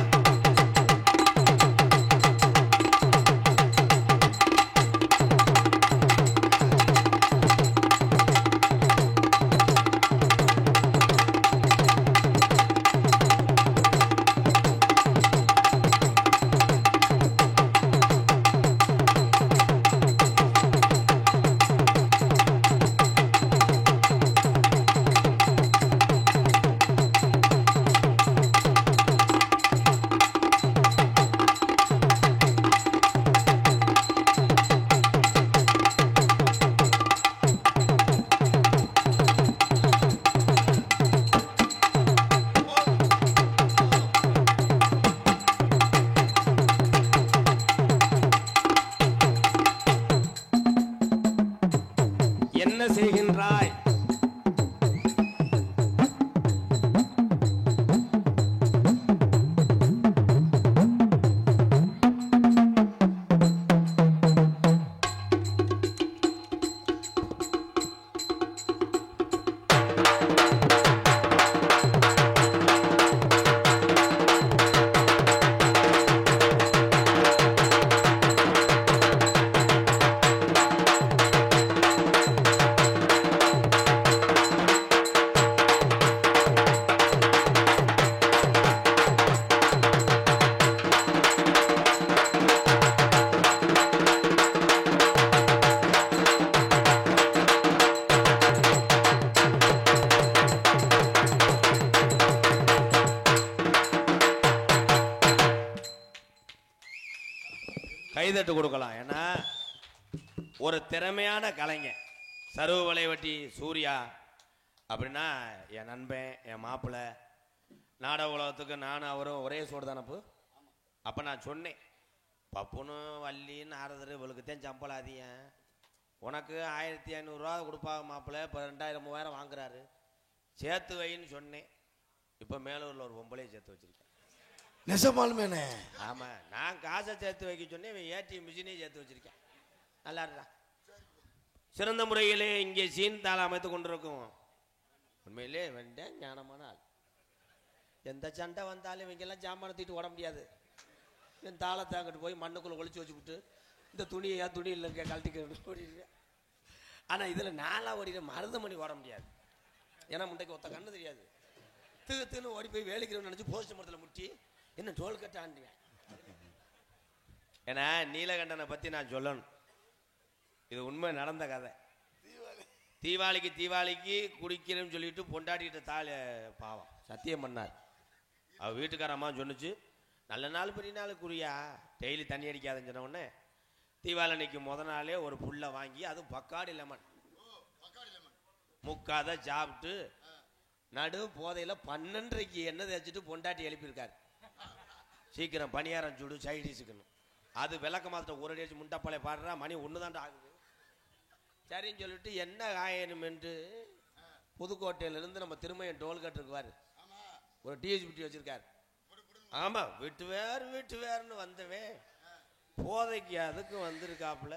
செய்கின்றாய்? கைதட்டு கொடுக்கலாம். ஏன்னா ஒரு திறமையான கலைஞர் சருவு வளைவட்டி சூர்யா அப்படின்னா என் நண்பன், என் மாப்பிள்ளை. நாடக உலகத்துக்கு நானும் அவரும் ஒரே சோடு தானப்பு. அப்போ நான் சொன்னேன், பப்புனு வள்ளின்னு ஆறுதல் இவளுக்குத்தான் சம்பளாதியன், உனக்கு 1500 கொடுப்பாங்க மாப்பிள்ளை, இப்போ 2000 3000 வாங்குறாரு, சேர்த்து வைன்னு சொன்னேன். இப்போ மேலூரில் ஒரு பொம்பளையை சேர்த்து வச்சிருக்கேன். நெசமாலுமேனே? ஆமா, நான் காசை சேர்த்து வைக்க சொன்னேன், ஏடிஎம் மிஷினையும் சேர்த்து வச்சிருக்கேன். நல்லா இருக்கா? சிறந்த முறையிலே இங்கே சீன் தாள அமைத்து கொண்டிருக்கும். உண்மையிலே வேண்டாம் ஞானமான ஆள். எந்த சண்டை வந்தாலும் இவங்கெல்லாம் ஜாமான தூக்கிட்டு ஓட முடியாது. என் தாளத்தை அங்கிட்டு போய் மண்ணுக்குள்ள ஒழிச்சு வச்சுக்கிட்டு இந்த துணியை துணி இல்லைங்க கழட்டிக்க ஓடிடுவேன். ஆனால் இதில் நாளாக ஓடிட மருதமணி ஓட முடியாது. ஏன்னா முண்டைக்கு ஒத்த கண்ணு தெரியாது. தின்னு ஓடி போய் வேலைக்கு நினச்சி போஸ்ட் மரத்தில் முட்டி என்ன டோல் கட்ட ஆண்டுவேன். ஏன்னா நீலகண்டனை பற்றி நான் சொல்லணும், இது உண்மை நடந்த கதை. தீபாவளிக்கு குடிக்கிறேன்னு சொல்லிட்டு பொண்டாட்டிகிட்ட தாலி பாவம் சத்தியம் பண்ணார். அவள் வீட்டுக்காரம்மா சொன்னிச்சு, நல்ல நாள் பெரிய நாள் குறியா, டெய்லி தண்ணி அடிக்காதுன்னு சொன்ன உடனே தீபாவளி அன்னைக்கு முத நாளே ஒரு புல்லை வாங்கி, அதுவும் பக்காடி லெமன் முக்காத சாப்பிட்டு நடு போதையில் 12:30 எண்ணெய் தேய்ச்சிட்டு பொண்டாட்டி எழுப்பியிருக்காரு. சீக்கிரம் பணியாரம் சுடு சைடிஸுக்குன்னு. அது விளக்க மாத்திட்ட ஒரு அடி முண்டப்பாளைய பாடுறா, மணி 1 தாண்டா ஆகுது. சரின்னு சொல்லிட்டு என்ன காயணுமென்று புதுக்கோட்டையிலிருந்து நம்ம திருமையன் டோல்கட்டுருக்குவார், ஒரு டிஎஸ்பிடி வச்சிருக்காரு. ஆமாம், வீட்டு வேறுன்னு வந்தவே போதைக்கு அதுக்கு வந்திருக்காப்புல.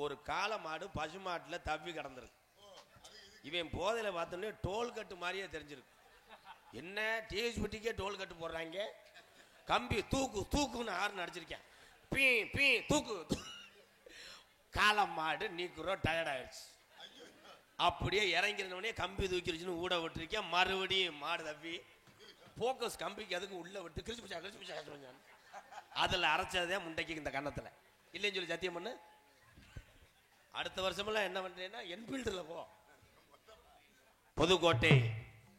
ஒரு காளை மாடு பசு மாட்டில் தவ்வி கிடந்திருக்கு. இவன் போதையில் பார்த்தோன்னே டோல்கட்டு மாதிரியே தெரிஞ்சிருக்கு. என்ன டிஎஸ்பிடிக்கே டோல்கட்டு போடுறாங்க, கம்பி தூக்குன்னு ஆறுன்னு அடிச்சிருக்கேன். பீ பீ தூக்கு காலம் மாடு நீக்குறோம் டயர்ட் ஆயிடுச்சு. அப்படியே இறங்கிறனே கம்பி தூக்கிடுச்சுன்னு ஊட விட்டுருக்கேன். மறுபடியும் மாடு தப்பி போக்கஸ் கம்பிக்கு அதுக்கு உள்ள விட்டு கிழிச்சு பிடிச்சா அதில் அரைச்சதே முண்டைக்கு இந்த கன்னத்தில் இல்லைன்னு சொல்லி சத்தியம் பண்ணு. அடுத்த வருஷமெல்லாம் என்ன பண்றேன்னா என்பீல்டில் போ. புதுக்கோட்டை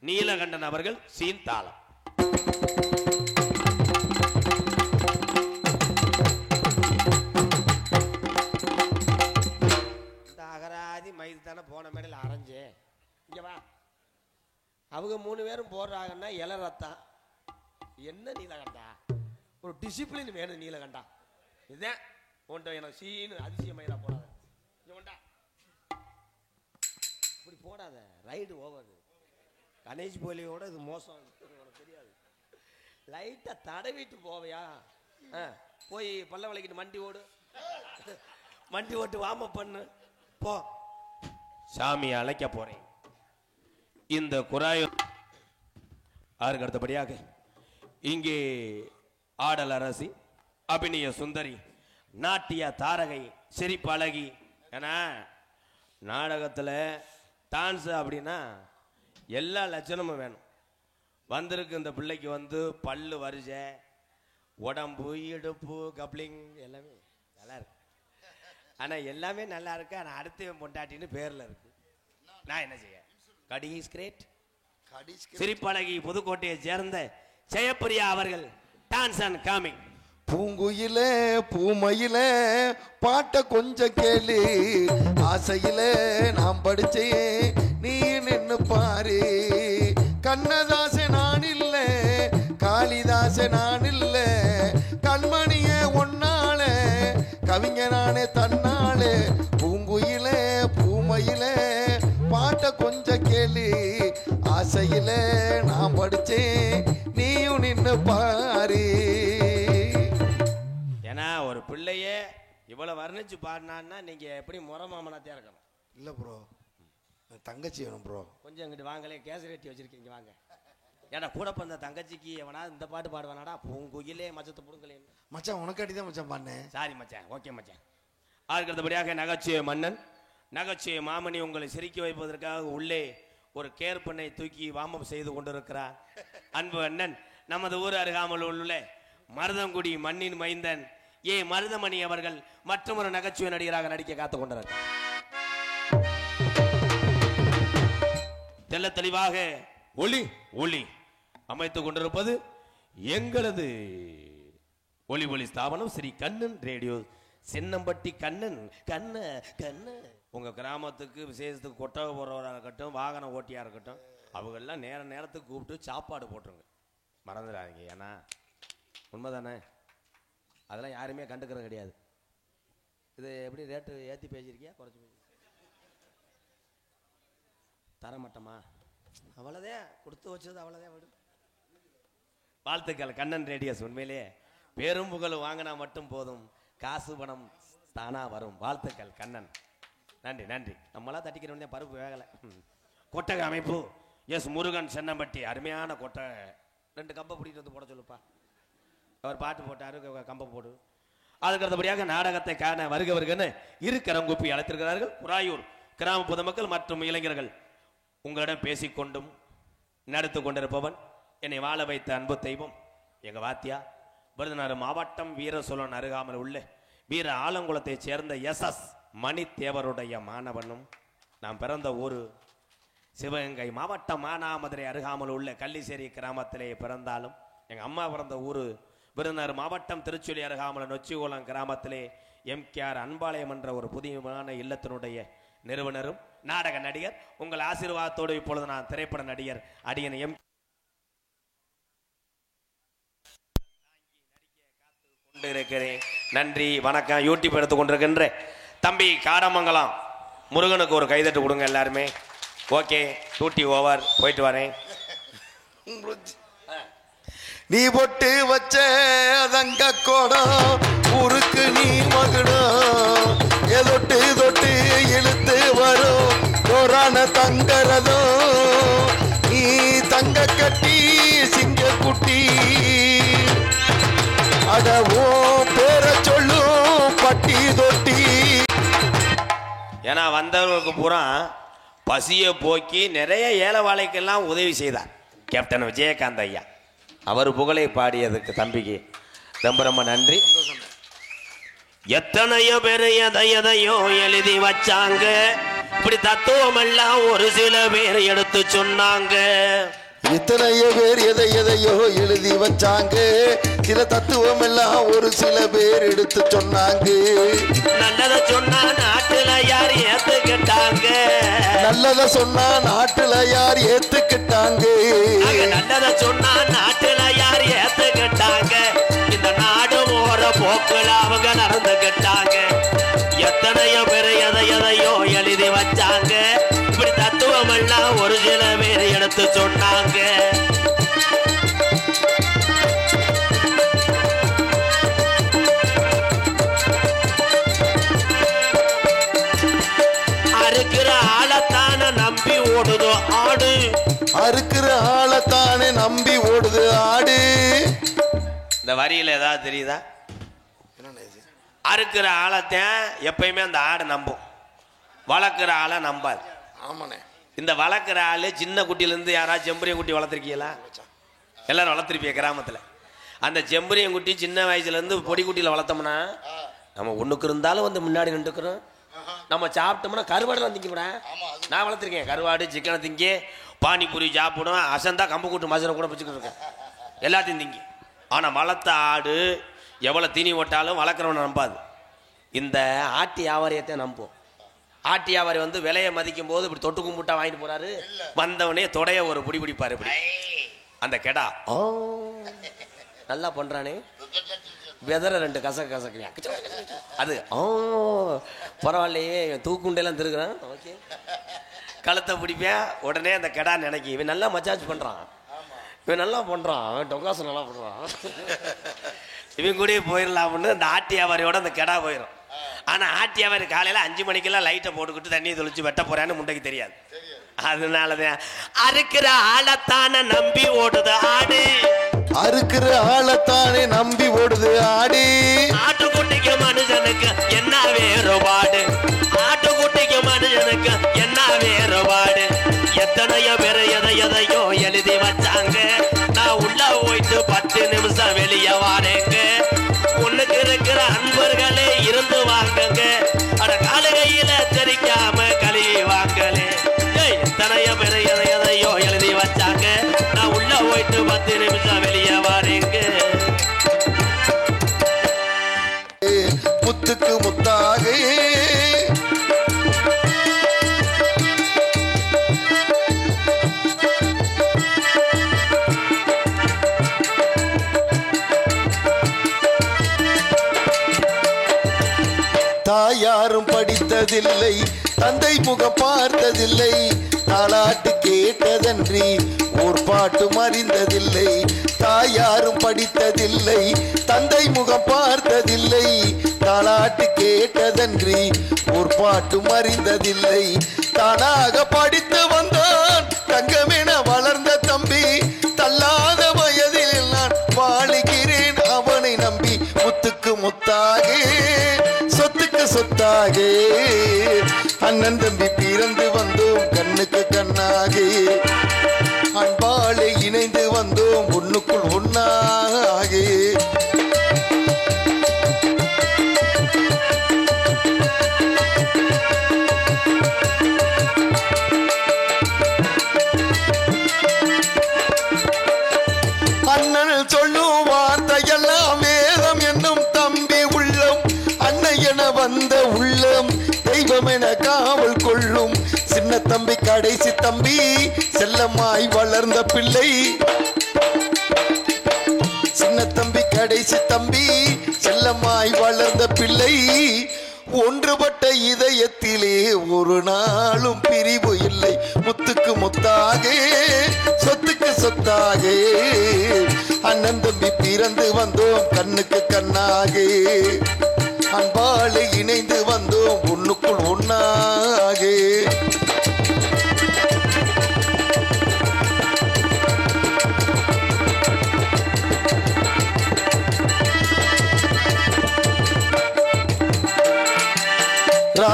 நீலகண்டன் அவர்கள் சீன்தாளம். இந்த அகராதி மயிறு தானே போன மேடையில் அரைஞ்சே. இங்க வா, அவங்க 3 பேரும் போடுறாங்கன்னா இல ரத்தம். என்ன நீலகண்டா, ஒரு டிசிப்ளின் வேணும் நீலகண்டா. இதுதான் உன்ட்ட எனக்கு சீனு அதிசய மயிலா போடாத. இப்படி போடாத, ரைடு ஓவர். கணேஷ் போலியோட இது மோசம், உனக்கு தெரியாது. லைட்டா தடவிட்டு போவையா, போய் பல்ல விளக்கிட்டு மண்டி ஓடு, மண்டி ஓட்டு வாம பண்ணு போ. சாமியை அழைக்க போறேன். இந்த குராயூர் ஆருக்கு அடுத்தபடியாக இங்கே ஆடல் அரசி, அபிநய சுந்தரி, நாட்டிய தாரகை, சிரிப்பழகி. ஏன்னா நாடகத்தில் டான்ஸ் அப்படின்னா எல்லா லட்சணமும் வேணும். வந்திருக்கு இந்த பிள்ளைக்கு வந்து பல்லு வரிசை, உடம்பு, இடுப்பு, கப்ளிங் எல்லாமே நல்லா இருக்கு. ஆனால் எல்லாமே நல்லா இருக்கு. ஆனால் அடுத்த பொண்டாட்டின்னு பேரில் இருக்கு. நான் என்ன செய்ய? கடி இஸ் கிரேட். சிரிப்பழகி புதுக்கோட்டையை சேர்ந்த ஜெயப்பிரியா அவர்கள் டான்ஸ் அண்ட் காமிங். பூங்குயிலே பூமையிலே பாட்ட கொஞ்சம் கேளு, ஆசையிலே நாம் படிச்சே நீ நின்னு பாரு. கண்ணதாச நான் இல்ல, காளிதாச நான் இல்ல, கண்மணிய ஒன்னால, கவிஞனானே தன்னாலே. பூங்குயிலே பூமையிலே பாட்ட கொஞ்சம் கேளு, ஆசையிலே நாம் படிச்சே நீயும் நின்னு பாரு. ஏன்னா ஒரு பிள்ளையே இவ்வளவு வர்ணிச்சு பாடினான்னா நீங்க எப்படி முறை மாமனாத்தே இருக்கணும். இல்ல ப்ரோ, தங்கச்சி வேணும் ப்ரோ. கொஞ்சம் இங்கிட்டு வாங்களே, கேசரேட்டி வச்சிருக்கீங்க வாங்க. ஏன்னா கூட பிறந்த தங்கச்சிக்கு எவனா இந்த பாட்டு பாடுவானாடா, பூங்குயிலே மச்சத்தை புடுங்களே. மச்சான் உனக்காட்டி தான் மச்சான் பாடினேன். சாரி மச்சான், ஓகே மச்சான். அடுத்தபடியாக நகைச்சுவை மன்னன், நகைச்சுவை மாமணி உங்களை சிரிக்க வைப்பதற்காக உள்ளே ஒரு கேர் பண்ணை தூக்கி வாமம் செய்து கொண்டிருக்கிறார் அன்பு அண்ணன், நமது ஊர் அருகாமல் உள்ள மருதங்குடி மண்ணின் மைந்தன் ஏ மருதமணி அவர்கள் மற்றொரு நகைச்சுவை நடிகராக நடிக்க காத்துக் கொண்டிருக்கிறார். தெல்ல தெளிவாக ஒளி ஒளி அமைத்துக் கொண்டிருப்பது எங்களது ஒளி ஒளி ஸ்தாபனம் ஸ்ரீ கண்ணன் ரேடியோ, சின்னம்பட்டி கண்ணன். கண்ண கண்ண உங்க கிராமத்துக்கு விசேஷத்துக்கு கொட்டகை போறவராக இருக்கட்டும், வாகன ஓட்டியா இருக்கட்டும், அவங்கெல்லாம் நேரத்துக்கு கூப்பிட்டு சாப்பாடு போட்டுருங்க, மறந்துடாதீங்க. ஏன்னா உண்மைதானே, அதெல்லாம் யாருமே கண்டுக்கிறது கிடையாது. இது எப்படி ரேட்டு ஏற்றி பேசியிருக்கியா குறைச்சி பேசி தரமாட்டமா? அவ்வளோதே, கொடுத்து வச்சது அவ்வளோதே விடு. வாழ்த்துக்கள் கண்ணன் ரேடியோஸ். உண்மையிலே பேரும் புகழ் வாங்கினா மட்டும் போதும், காசு பணம் தானா வரும். வாழ்த்துக்கள் கண்ணன், நன்றி நன்றி. நம்மளாம் தட்டிக்கிறோம், பருப்பு வேகலை. கொட்டகை அமைப்பு எஸ் முருகன் சென்னம்பட்டி, அருமையான கொட்டகை. 2 கம்பை பிடிக்கிட்டு வந்து போட சொல்லுப்பா. அவர் பாட்டு போட்டாரு, கம்பை போடு. அதுக்கு அடுத்தபடியாக நாடகத்தை காண வருகவர்கன்னு கரங்குப்பி அழைத்திருக்கிறார்கள் குராயூர் கிராம பொதுமக்கள் மற்றும் இளைஞர்கள். உங்களிடம் பேசிக்கொண்டும் நடத்து கொண்டிருப்பவன் என்னை வாழ வைத்த அன்பு தெய்வம் எங்க வாத்தியா, விருதுநகர் மாவட்டம் வீரசோழன் அருகாமல் உள்ள வீர ஆலங்குளத்தை சேர்ந்த எஸ் மணி தேவருடைய மாணவனும். நாம் பிறந்த ஊர் சிவகங்கை மாவட்டம் மானாமதுரை அருகாமல் உள்ள கள்ளிசேரி கிராமத்திலே பிறந்தாலும் எங்க அம்மா பிறந்த ஊர் விருதுநகர் மாவட்டம் திருச்சுழி அருகாமல் நொச்சிகுளம் கிராமத்திலே எம்கேஆர் அன்பாலயம் என்ற ஒரு புதியமான இல்லத்தினுடைய நிறுவனரும் நாடக நடிகர். உங்கள் ஆசீர்வாதத்தோடு இப்பொழுது நான் திரைப்பட நடிகர் அடியன் எம் கொண்டிருக்கிறேன். நன்றி வணக்கம். யூடியூப் எடுத்து கொண்டிருக்கின்ற தம்பி காடமங்கலம் முருகனுக்கு ஒரு கைதட்டு கொடுங்க எல்லாருமே. ஓகே, டூட்டி ஓவர், போயிட்டு வரேன். நீ பொட்டு வச்ச தங்க கோடம் ஊருக்கு நீ மகுடம், எதொட்டு தொட்டு இழுத்து வரும் தோரான தங்கரதும், நீ தங்க கட்டி சிங்க குட்டி அடவோ பேர சொல்லும் பட்டி தொட்டி ஏன்னா வந்தவர்களுக்கு பூரா பசியை போக்கி நிறைய ஏழைவாழைக்கெல்லாம் உதவி செய்தார் கேப்டன் விஜயகாந்த் ஐயா. அவர் புகழை பாடியதுக்கு தம்பிக்கு ரொம்ப ரொம்ப நன்றி. எத்தனையோ பேர் எதையோ எழுதி வச்சாங்க, இப்படி தத்துவம் எல்லாம் ஒரு சில பேர் எடுத்து சொன்னாங்க. எத்தனையோ பேர் எதையோ எழுதி வச்சாங்க, சில தத்துவம் எல்லாம் ஒரு சில பேர் எடுத்து சொன்னாங்க. நல்லத சொன்னா நாட்டுல யார் ஏத்துக்கிட்டாங்க, நல்லத சொன்னா நாட்டுல யார் ஏத்துக்கிட்டாங்க, நல்லத சொன்னா நாட்டுல யார் ஏத்துக்கிட்டாங்க. இந்த நாடு போற போக்குல அவங்க நடந்துக்கிட்டாங்க. எத்தனையோ பேர் எதையோ எழுதி வச்சாங்க, இப்படி தத்துவம் எல்லாம் ஒரு சில பேர் எடுத்து சொன்னாங்க. அறுக்கிற ஆளத்தான நம்பி ஓடுதோ ஆடு, அறுக்கிற ஆளத்தானே நம்பி ஓடுது ஆடு. இந்த வரியில ஏதாவது தெரியுதா? அறுக்கிற ஆளத்தான் எப்பயுமே அந்த ஆடு நம்பும், வளர்க்குற ஆளை நம்பாது. ஆமாண்ணே. இந்த வளர்க்குற ஆளு சின்ன குட்டியிலேருந்து யாராவது செம்பரியம் குட்டி வளர்த்துருக்கீங்களா? எல்லாரும் வளர்த்துருப்பீங்க கிராமத்தில். அந்த செம்பரியம் குட்டி சின்ன வயசுலேருந்து பொடி குட்டியில் வளர்த்தோம்னா நம்ம ஒன்றுக்கு இருந்தாலும் வந்து முன்னாடி நின்றுக்கிறோம். நம்ம சாப்பிட்டோம்னா கருவாடெல்லாம் திங்கிவிட. நான் வளர்த்துருக்கேன் கருவாடு, சிக்கனை திங்கி, பானிபூரி சாப்பிடும், அசந்தா கம்பு கூட்டு மசனை கூட பிடிச்சிக்கிட்டு இருக்கேன், எல்லாத்தையும் திங்கி. ஆனால் வளர்த்த ஆடு எவ்வளோ தீனி ஓட்டாலும் வளர்க்குறவனை நம்பாது. இந்த ஆட்டு வியாபாரியத்தை நம்பும். ஆட்டு வியாபாரி வந்து விலையை மதிக்கும் போது இப்படி தொட்டு கும்பிட்டா வாங்கிட்டு போறாரு, வந்தவனே தொடைய ஒரு பிடி பிடிப்பாரு. இப்படி அந்த கெடா ஓ நல்லா பண்றானே, வெதற ரெண்டு கசக்கிறியா அது ஓ பரவாயில்லையே, தூக்குண்டெல்லாம் திருக்குறான். ஓகே கழுத்தை பிடிப்பேன், உடனே அந்த கெடா நினைக்கி இவன் நல்லா மசாஜ் பண்றான், இவன் நல்லா பண்றான், அவன் டொக்காசு நல்லா பண்றான், இவன் கூட போயிடலாம்னு அந்த ஆட்டு வியாபாரியோட அந்த கெடா போயிடும். ஆனா ஆட்டு வியாபாரி காலையில 5 மணிக்கெல்லாம் லைட்டை போட்டுக்கிட்டு தண்ணியை தொளிச்சு வெட்ட போறான்னு முண்டைக்கு தெரியாது. அதனாலதான் அறுக்கிற ஆளத்தான நம்பி ஓடுது ஆடு, அறுக்கிற ஆளத்தானே நம்பி ஓடுது ஆடு. ஆட்டுக்குட்டிக்கு மனுஷனுக்கு என்ன வேறுபாடு, ஆட்டுக்குட்டிக்கு மனுஷனுக்கு என்ன வேறுபாடு. எத்தனையோ பேர் எதையோ எழுதி வச்சாங்க, நான் உள்ள போயிட்டு 10 நிமிஷம் வெளியே வாரேங்க. ஒண்ணுக்கு இருக்கிற அன்பர்களே இருந்து வாங்குங்க, அட காலு கையில தெரிக்காம கழுவி வாங்கலே. எத்தனையோ பேர் எதையோ எழுதி வச்சாங்க, நான் உள்ள போயிட்டு 10 நிமிஷம் வெளியே வாரேங்க. முத்துக்கு முத்தாக தாயாரும் படித்ததில்லை, தந்தை முகம் பார்த்ததில்லை, தாலாட்டு கேட்டதன்றி ஓர் பாட்டும் அறிந்ததில்லை. தாயாரும் படித்ததில்லை, தந்தை முகம் பார்த்ததில்லை, தாலாட்டு கேட்டதன்றி ஓர் பாட்டும் அறிந்ததில்லை. தானாக படித்து வந்தான் தங்கமென வளர்ந்த தம்பி, தள்ளாத வயதில் நான் வாழுகிறேன் அவனை நம்பி. முத்துக்கு முத்தாக சொத்துக்கு சொத்தாக அண்ணன் தம்பி பிறந்து வந்தோம் கண்ணுக்கு கண்ணாக, அன்பாலே இணைந்து வந்தோம் ஒண்ணுக்குள் ஒண்ணாக. அண்ணன் சொல்லும் வார்த்தையெல்லாம் வேதம் என்னும் தம்பி உள்ளம், அன்னை என வந்த உள்ளம் தெய்வம் என காவல் கொள்ளும். சின்ன தம்பி கடைசி தம்பி செல்லமாய் வளர்ந்த பிள்ளை, சின்ன தம்பி கடைசி தம்பி செல்லமாய் வளர்ந்த பிள்ளை. ஒன்றுபட்ட இதயத்திலே ஒரு நாளும் பிரிவு இல்லை. முத்துக்கு முத்தாக சொத்துக்கு சொத்தாக அண்ணன் தம்பி பிறந்து வந்தோம் கண்ணுக்கு கண்ணாக, அன்பாலே இணைந்து வந்தோம் ஒண்ணுக்குள் ஒண்ணாக.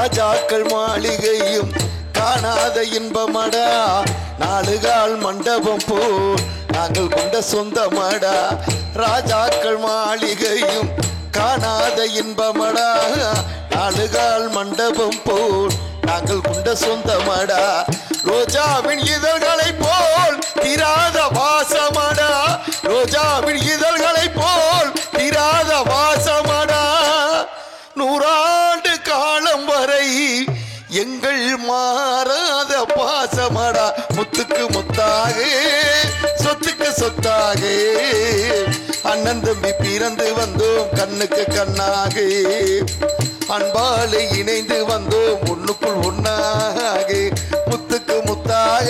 ராஜாக்கள் மாளிகையும் காணாத இன்பமடா, நாலுகால் மண்டபம் போல் நாங்கள் கொண்ட சொந்தமடா. ராஜாக்கள் மாளிகையும் காணாத இன்பமடா, நாலுகால் மண்டபம் போல் நாங்கள் கொண்ட சொந்தமடா. ரோஜாவின் இதழ்களை போல் தீராத வாசமடா, ரோஜாவின் இதழ்களை போல் தீராத வாசமடா. நூறாண்டு காலம் வரை எங்கள் மாறாத பாசமடா. முத்துக்கு முத்தாக சொத்துக்கு சொத்தாக அண்ணன் தம்பி பிறந்து வந்தோம் கண்ணுக்கு கண்ணாக, அன்பாலே இணைந்து வந்தோம் ஒண்ணுக்குள் ஒன்னாக, முத்துக்கு முத்தாக.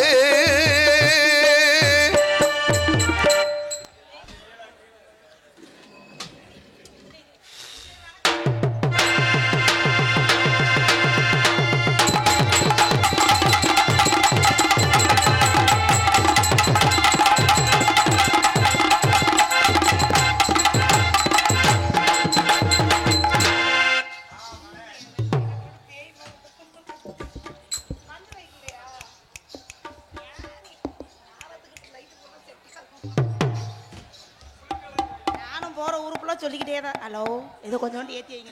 சொல்லிக்கிட்டே தான். ஹலோ, ஏதோ கொஞ்சோண்டு ஏற்றி வைங்க.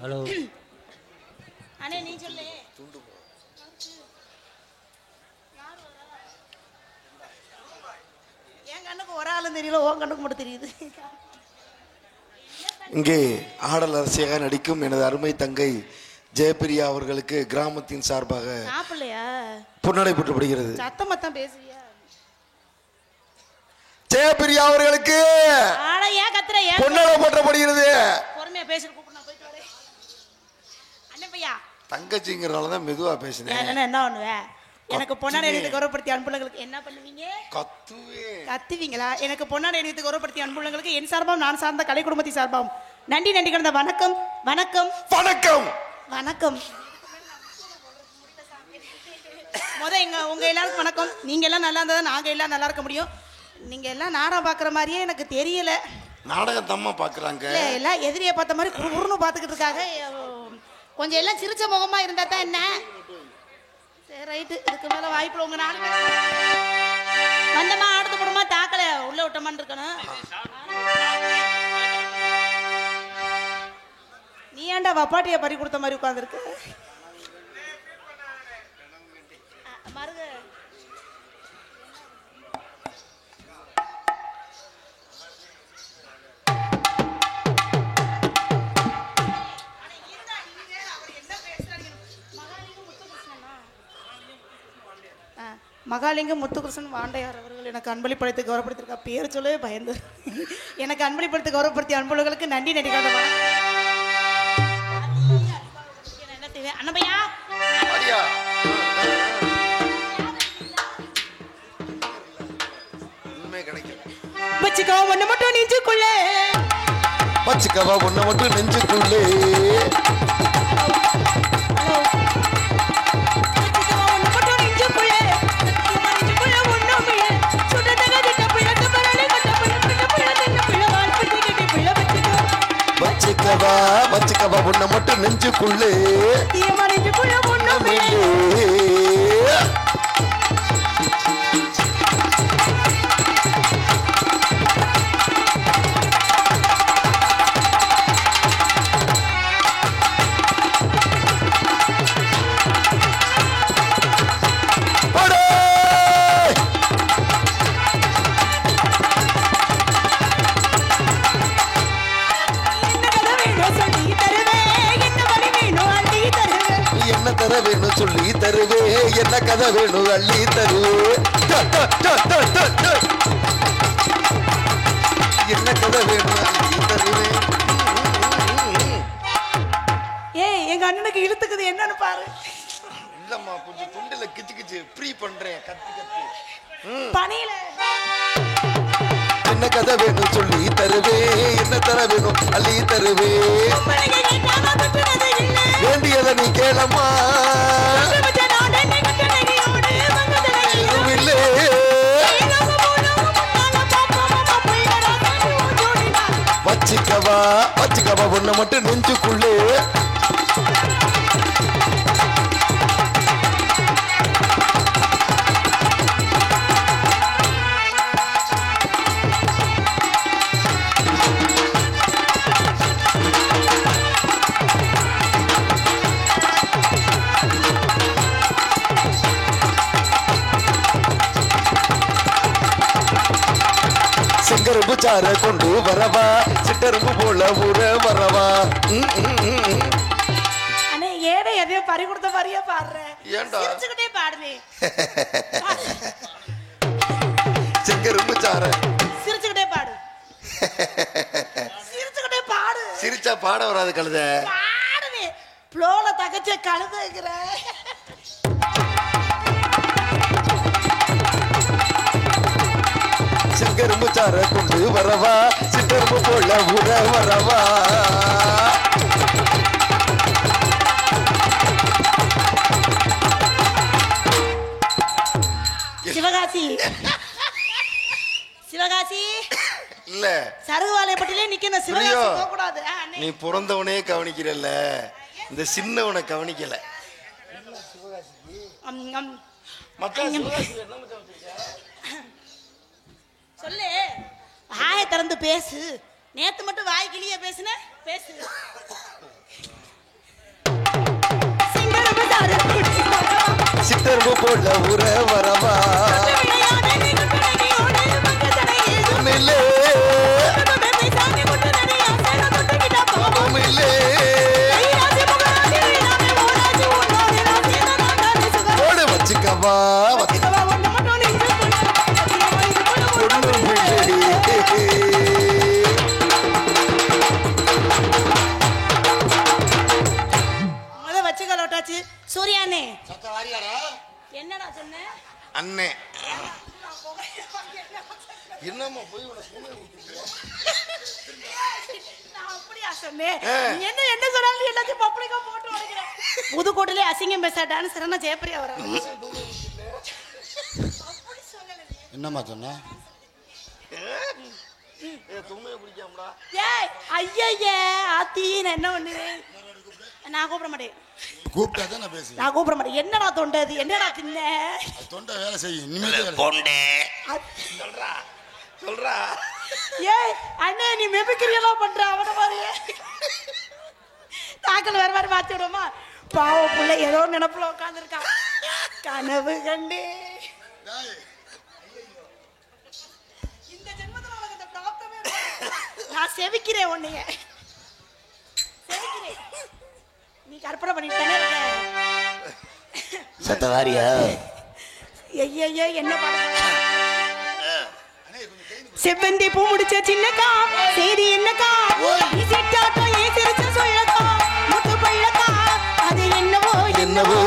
ஹலோ அண்ணே நீ சொல்லு. என் கண்ணுக்கு ஒரு ஆளும் தெரியல, உன் கண்ணுக்கு மட்டும் தெரியுது. இங்கே ஆடல் அரசியாக நடிக்கும் எனது அருமை தங்கை ஜெயபிரியா அவர்களுக்கு கிராமத்தின் சார்பாக பொன்னடை போற்றப்படுகிறது. சத்தமத்தான் பேசுவியா? ஜெயபிரியா அவர்களுக்கு பொன்னடை போற்றப்படுகிறது. பொறுமையா பேசுற கூப்பிட்டு போயிட்டு வரேன். அண்ணன் பையா தங்கச்சிங்கிறனாலதான் மெதுவா பேசினேன். என்ன பண்ணுவேன்? எனக்கு பொன்னாடை அணியத்துக்கு கௌரவப்படுத்திய அன்புள்ளங்களுக்கு என்ன பண்ணுவீங்க? கத்துவீங்களா? எனக்கு பொன்னாடை அணியத்துக்கு கௌரவப்படுத்திய அன்புள்ளங்களுக்கு என் சார்பாகவும் நான் சார்ந்த கலை குடும்பத்தின் சார்பாகவும் நன்றி நன்றி கிடந்த வணக்கம் வணக்கம் வணக்கம் வணக்கம். உங்க எல்லாருக்கும் வணக்கம். நீங்க எல்லாம் நல்லா இருந்தா நாங்க எல்லாம் நல்லா இருக்க முடியும். நீங்க எல்லாம் நாடகம் பாக்குற மாதிரியே எனக்கு தெரியல. நாடகம் தம்மா பாக்குறாங்க. எல்லாம் எதிரியை பார்த்த மாதிரி குறுகுறுன்னு பாத்துக்கிட்டு இருக்காங்க. கொஞ்சம் எல்லாம் சிரிச்ச முகமா இருந்தா தான் என்ன. சரி ரைட்டு, இதுக்கு மேல வாய்ப்பு உங்க நாலு பேர் வந்தமா ஆடுத்து போடுமா தாக்கல உள்ள விட்டமான்னு இருக்கணும். நீ ஏன்டா வப்பாட்டிய பறி கொடுத்த மாதிரி உட்கார்ந்துருக்கு? மருக மகாலிங்கம் முத்துகிருஷ்ணன் வாண்டையார் அவர்கள் எனக்கு அன்பளிப்படுத்தி கௌரவப்படுத்திருக்கா. பேர் சொல்லவே பயந்து. எனக்கு அன்பளிப்படுத்தி கௌரவப்படுத்திய அன்புகளுக்கு நன்றி நடிக்காத. என்ன தேவை அண்ணபையா? வச்சுக்கவா ஒண்ணு மட்டும் நெஞ்சுக்குள்ளே, வச்சுக்கவா ஒண்ணு மட்டும் நெஞ்சுக்குள்ளே, வச்சுக்கவா வச்சுக்கவா ஒண்ணு மட்டும் நெஞ்சுக்குள்ளே, தர வேணும் சொல்லி தருவே, என்ன கதை வேணும் அள்ளி தருவே, என்ன கதை வேணும் அள்ளி தருவே. ஏய் எங்க அண்ணனுக்கு இழுத்துக்குது என்னன்னு பாரு. இல்லம்மா கொஞ்சம் துண்டில கிச்சு கிச்சு ஃப்ரீ பண்றேன் கத்தி கத்தி பணியில. என்ன கதை வேணும் சொல்லி தருவே, என்ன தர வேணும் அள்ளி தருவே, வேண்டியதை நீ கேளம்மா. வச்சுக்கவா வச்சுக்கவா ஒண்ணு மட்டும் நெஞ்சுக்குள்ளே, சார கொண்டு வரவா சிட்டரும்பு போல ஊற வரவா அண்ணே ஏடே எதையோ பறி கொடுத்த மாதிரியே பாடுறேன் ஏண்டா சிரிச்சுக்கிட்டே பாடுவே செங்கரும்பு சார சிரிச்சுக்கிட்டே பாடு சிரிச்சுக்கிட்டே பாடு சிரிச்சா பாட வராது கழுத பாடுவே ஃப்ளோல தகச்ச கழுதைங்கிற செங்கரும்பு சார கொண்டு வரவா சிட்டரும்பு போல ஊற வரவா சிவகாசி சிவகாசி இல்ல சருகுவாலைப்பட்டிலே நிக்கணும் சிவகாசி போக கூடாது நீ பிறந்தவனே கவனிக்கிறல்ல இந்த சின்னவனை கவனிக்கல சொல்லு வாயை திறந்து பேசு நேத்து மட்டும் வாய் கிளிய பேசுன பேசு சிட்டரும்பு போல ஊற வரவா வச்சுக்கவா வச்சுக்கலோட்டாச்சு சூர்யானே என்னடா சொன்ன அண்ணே என்னம்மா போய் அப்படியா சொன்னேன் என்ன என்ன சொன்னாலும் எல்லாத்தையும் பப்ளிக்கா போட்டு வரீங்க புதுக்கோட்டையிலே அசிங்கம் பேச டான்ஸ் ஜெயப்பிரியா வர என்னம்மா சொன்ன ஐயா ஆத்தி நான் என்ன பண்ணுவேன் நான் கூப்பிட மாட்டேன் கூப்பிட்டா நான் பேசுறேன் நான் கூப்பிட மாட்டேன் என்னடா தொண்டது என்னடா தின்ன தொண்டை வேலை செய்யும் இனிமேல் சொல்றா சொல்றா ஏய் அண்ணே நீ மெபிக்கிரியெல்லாம் பண்ற அவன மாதிரியே தாக்கல் வேற மாதிரி மாத்தி விடுமா பாவ புள்ள ஏதோ நினைப்புல உட்காந்துருக்கான் கனவு கண்டே இந்த ஜென்மத்துல உனக்கு இந்த பிராப்தமே நான் செவிக்கிறேன் உன்னைய செவிக்கிறேன் நீ கற்பனை பண்ணிட்டானே இருக்க சத்தவாரியா ஐயா என்ன பாடுற செவ்வந்தி பூ முடிச்ச சின்னக்கா செய்தி என்னக்கா செட்டாட்டம் ஏன் சிரிச்ச சொல்லக்கா முட்டு பள்ளக்கா அது என்னவோ என்னவோ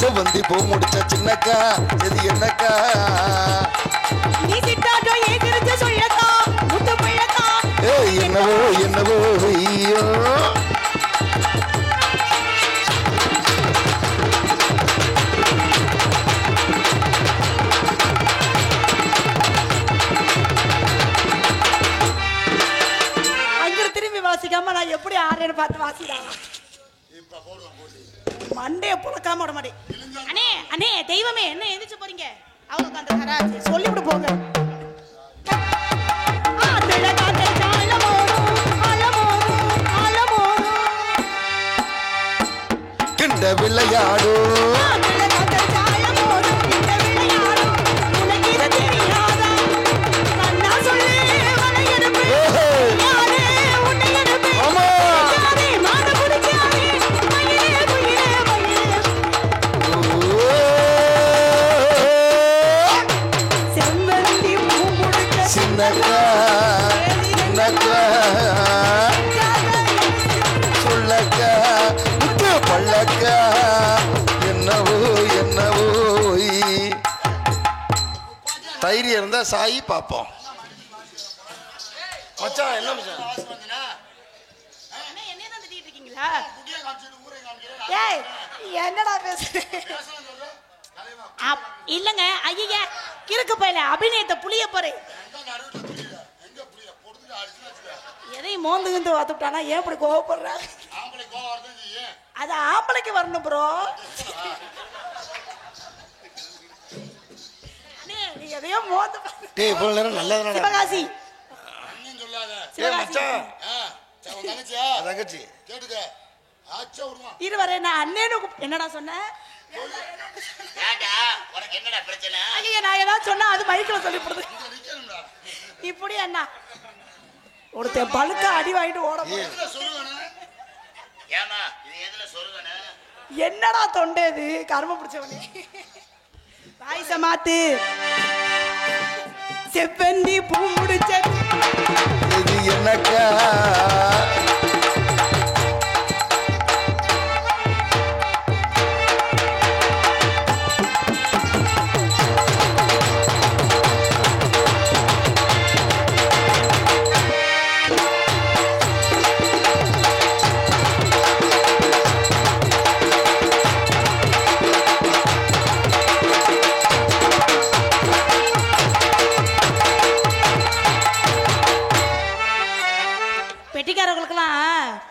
செவ்வந்தி பூ முடிச்ச சின்னக்கா செய்தி என்னக்கா நீ செட்டாட்டம் ஏன் சிரிச்ச சொல்லக்கா முட்டு பள்ளக்கா என்னவோ என்னவோ ஐயோ வாசிக்காம நான் எப்படி ஆடுறேன்னு பார்த்து வாசிதான் மண்டைய புழக்காம விட மாட்டேன் அண்ணே அண்ணே தெய்வமே என்ன எந்திரிச்சு போறீங்க அவங்க அந்த கராஜ் சொல்லிவிட்டு போங்க கிண்ட விளையாடோ என்னவோ என்னவோ தைரியம் இருந்தா சாயி பாப்போம் மச்சான் என்ன மச்சான் என்னதான் திட்டிட்டு இருக்கீங்களா ஏய் என்னடா பேசுறேன் இல்லங்க ஐயா கிறுக்கு போயில அபிநயத்தை புளிய போறேன் எதையும் மோந்துகிட்டு வாத்துட்டானா ஏன் இப்படி கோவப்படுற அது ஆம்பளைக்கு வரணும் ப்ரோ நீ எதையோ மோந்து டேய் இவ்வளவு நேரம் நல்லதா சிவகாசி தங்கச்சி இரு வரேன் நான் அண்ணேன்னு என்னடா சொன்னேன் உனக்கு என்னடா பிரச்சனை ஐயா நான் ஏதாவது சொன்னா அது மைக்கில் சொல்லி போடுது இப்படி அண்ணா ஒருத்தன் பழுக்க அடி வாங்கிட்டு ஓட என்னடா தொண்டை இது கர்ம பிடிச்சவனே பாயச மாத்து செவ்வந்தி பூ முடிச்ச இது என்னக்கா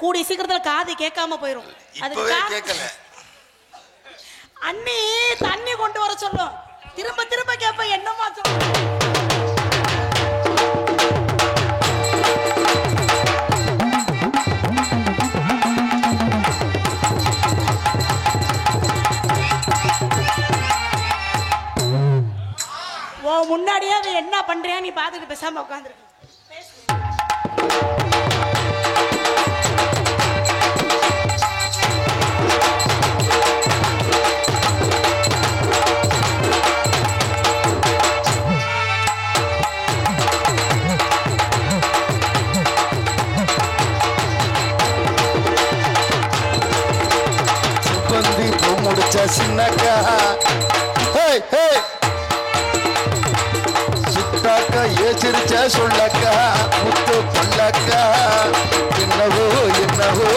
கூடி சீக்கிரத்துல காது கேட்காம போயிரும். கேட்கல அண்ணி தண்ணி கொண்டு வர சொல்லும். திரும்ப திரும்ப கேட்ப என்னமா சொல்லும். ஓ முன்னாடியே அது என்ன பண்றியா நீ பாத்துட்டு பேசாம உட்காந்துருக்கு. சின்னக்கா சுட்டாக்கா ஏச்சிருச்ச சொல்லக்கா முத்து பல்லக்கா என்னவோ என்னவோ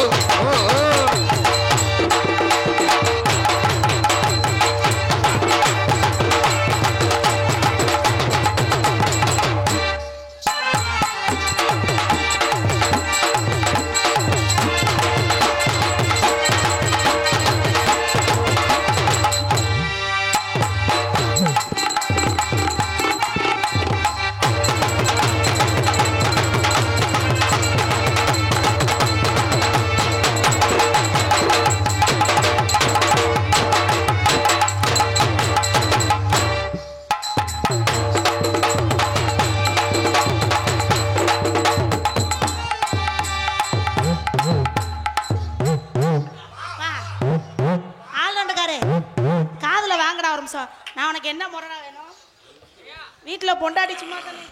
நான் உனக்கு என்ன முரணா வேணும்? வீட்டுல பொண்டாடி சும்மா தானே.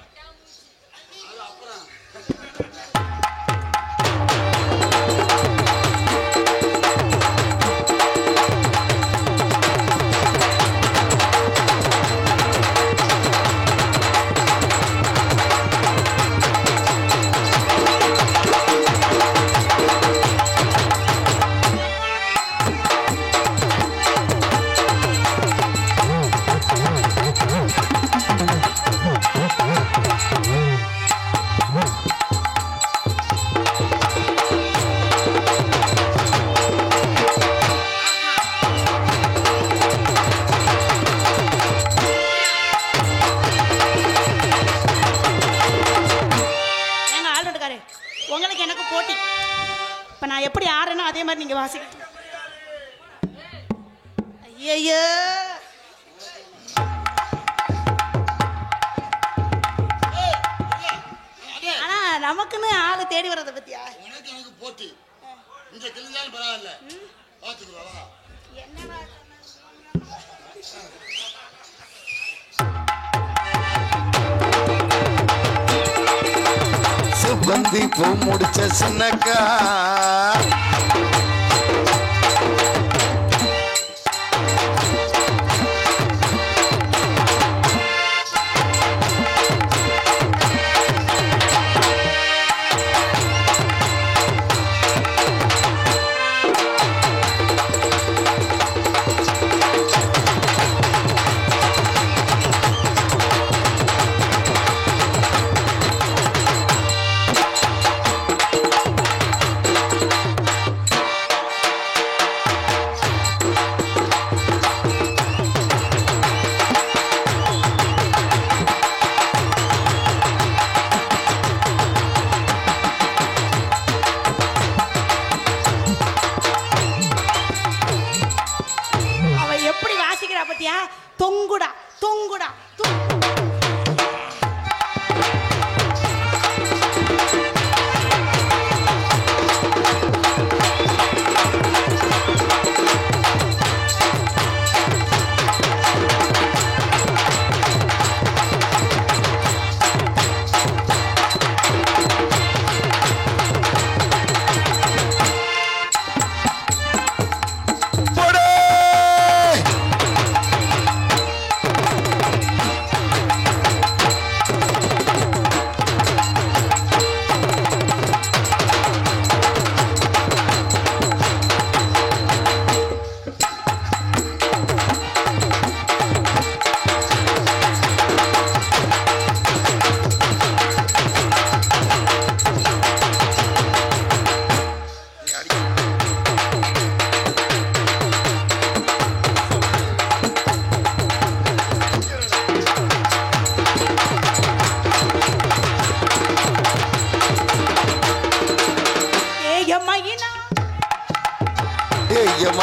உங்களுக்கு எனக்கு போட்டி. இப்ப நான் எப்படி ஆடுறேனோ அதே மாதிரி நீங்க வாசிக்க. ஐயோ ஆனா நமக்குன்னு ஆளு தேடி வர்றத பத்தியா எனக்கு போட்டி. இந்த கிளிஞ்சாலும் பரவாயில்ல பாத்துக்கலாம். என்னடா சுகந்தி பூ முடிச்ச சின்னக்கா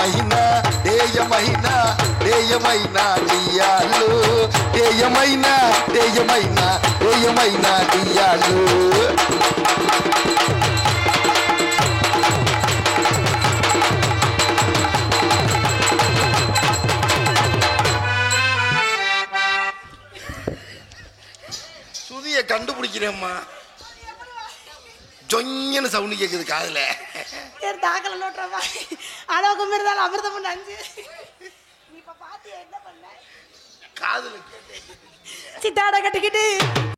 మైనా దేయమైనా దేయమైనా డియాలు దేయమైనా దేయమైనా దేయమైనా డియాలు சுதியை கண்டுபிடிக்கிறேம்மா. ஜொங்கன்னு சவுண்டு கேக்குது காதுல. தாக்கல நோட்டுறவா அளவுக்கு மீறினாலும் அமிர்தம் பண்ண 5 நீ இப்ப பாத்தியா என்ன பண்ண காதுல கேட்டேன். சித்தாட கட்டிக்கிட்டு